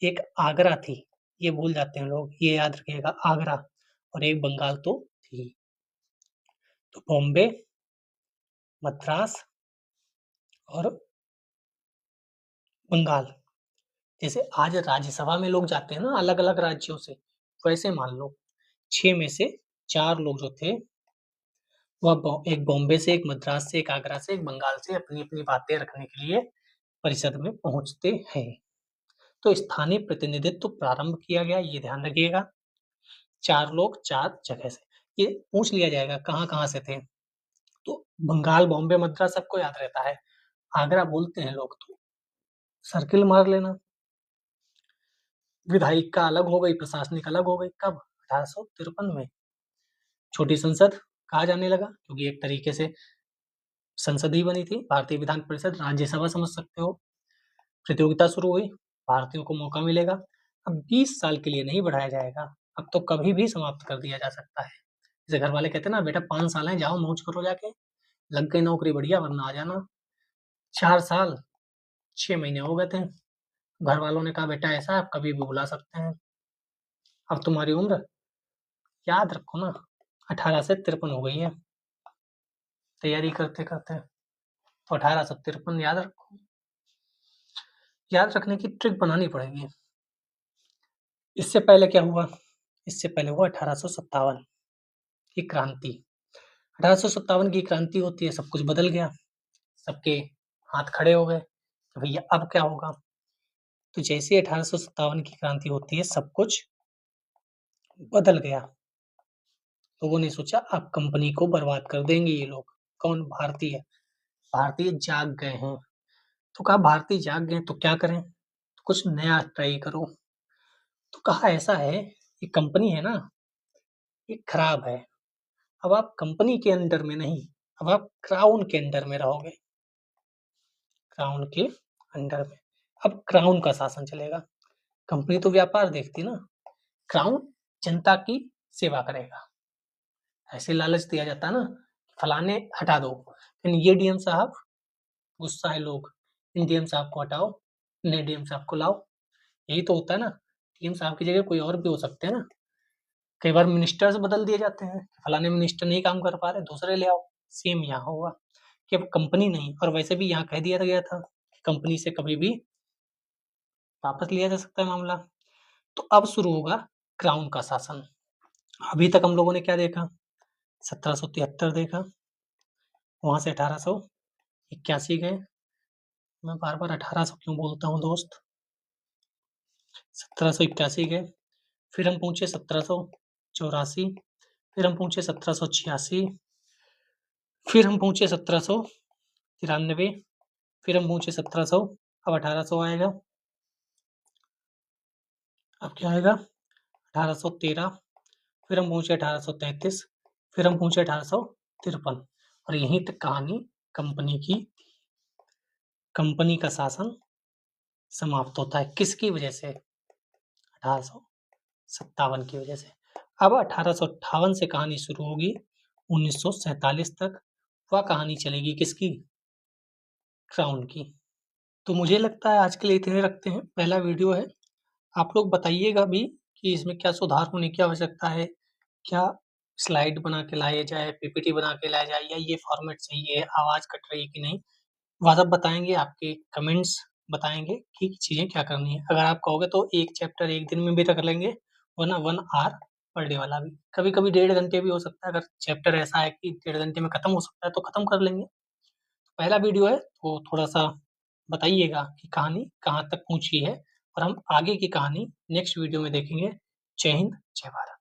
एक आगरा थी, ये भूल जाते हैं लोग, ये याद रखिएगा आगरा, और एक बंगाल तो थी। तो बॉम्बे, मद्रास और बंगाल। जैसे आज राज्यसभा में लोग जाते हैं ना अलग-अलग राज्यों से, वैसे मान लो 6 में से 4 लोग जो थे, वह एक बॉम्बे से, एक मद्रास से, एक आगरा से, एक बंगाल से अपनी-अपनी बातें रखने के लिए परिषद में पहुँचते हैं। तो स्थानीय प्रतिनिधित्व प्रारंभ किया गया, ये ध्यान रखिएगा। 4 लोग 4 जगह से। ये पूछ लिया जाएगा कहाँ-कहाँ से थे, तो बंगाल, बॉम्बे, मद्रास सबको याद रहता है। आगरा बोलते हैं लोग तो सर्किल मार लेना। विधायिका अलग हो गई, प्रशासनिक अलग हो गई। कब? 1853 में। छोटी संसद कहा जाने लगा क्योंकि एक तरीके से संसद ही बनी थी। भारतीय विधान परिषद, राज्यसभा समझ सकते हो। प्रतियोगिता शुरू हुई, भारतीयों को मौका मिलेगा। अब 20 साल के लिए नहीं बढ़ाया जाएगा, अब तो कभी भी समाप्त कर दिया जा सकता है। जैसे घर वाले कहते हैं ना, बेटा 5 साल हैं, जाओ मौज करो जाके, लग गई नौकरी बढ़िया वरना आ जाना। 4 साल 6 महीने हो गए थे। घर वालों ने कहा बेटा ऐसा है, आप कभी भी बुला सकते हैं। अब तुम्हारी उम्र याद रखो ना 18 से 53 हो गई है तैयारी करते करते, तो 1853 याद रखो। याद रखने की ट्रिक बनानी पड़ेगी। इससे पहले क्या हुआ? इससे पहले हुआ 1857 की क्रांति। 1857 की क्रांति होती है, सब कुछ बदल गया, सबके हाथ खड़े हो गए कि भैया अब क्या होगा। तो जैसे 1857 की क्रांति होती है, सब कुछ बदल गया। लोगों ने सोचा अब कंपनी को बर्बाद कर देंगे ये लोग। कौन? भारतीय। भारतीय जाग गए हैं। तो कहा भारतीय जाग गए तो क्या करें, तो कुछ नया ट्राई करो। तो कहा ऐसा है, ये कंपनी है ना, ये खराब है। अब आप कंपनी के अंडर में नहीं, अब आप क्राउन के अंडर में रहोगे। क्राउन के अंडर में अब क्राउन का शासन चलेगा। कंपनी तो व्यापार देखती ना, क्राउन जनता की सेवा करेगा। ऐसे लालच दिया जाता है ना, फलाने हटा दो, लेकिन ये डीएम साहब, गुस्सा है लोग, इन डीएम साहब को हटाओ, नए डीएम साहब को लाओ। यही तो होता है ना, डीएम साहब की जगह कोई और भी हो सकते हैं ना। कई बार मिनिस्टर्स बदल दिए जाते हैं, फलाने मिनिस्टर नहीं काम कर पा रहे, दूसरे ले आओ। सेम यहाँ होगा कि अब कंपनी नहीं, और वैसे भी यहाँ कह दिया गया था कि कंपनी से कभी भी वापस लिया जा सकता है मामला। तो अब शुरू होगा क्राउन का शासन। अभी तक हम लोगों ने क्या देखा? 1773 देखा, वहां से 1881 गए। मैं बार बार 1800 क्यों बोलता हूँ दोस्त? 1781 गए, फिर हम पहुंचे 1784, फिर हम पहुंचे 1786, फिर हम पहुंचे 1793, फिर हम पहुंचे 1700। अब 1800 आएगा। अब क्या आएगा? 1813, फिर हम पहुंचे 1833, फिर हम पहुंचे 1853, और यहीं तक कहानी कंपनी की। कंपनी का शासन समाप्त होता है किसकी वजह से? 1857 की वजह से। अब 1858 से कहानी शुरू होगी 1947 तक। वह कहानी चलेगी किसकी? क्राउन की। तो मुझे लगता है आज के लिए इतने रखते हैं, पहला वीडियो है। आप लोग बताइएगा भी कि इसमें क्या सुधार होने की आवश्यकता है, क्या स्लाइड बना के लाया जाए, पीपीटी बना के लाया जाए, या ये फॉर्मेट सही है, आवाज़ कट रही है कि नहीं। वह सब बताएँगे, आपके कमेंट्स बताएँगे कि चीज़ें क्या करनी है। अगर आप कहोगे तो एक चैप्टर 1 दिन में भी रख लेंगे, वरना 1 आवर पर डे वाला भी। कभी-कभी 1.5 घंटे भी हो सकता है, अगर चैप्टर ऐसा है कि 1.5 घंटे में खत्म हो सकता है तो खत्म कर लेंगे। पहला वीडियो है तो थोड़ा-सा बताइएगा कि कहानी कहाँ तक पहुँची है, और हम आगे की कहानी नेक्स्ट वीडियो में देखेंगे। जय हिंद, जय भारत।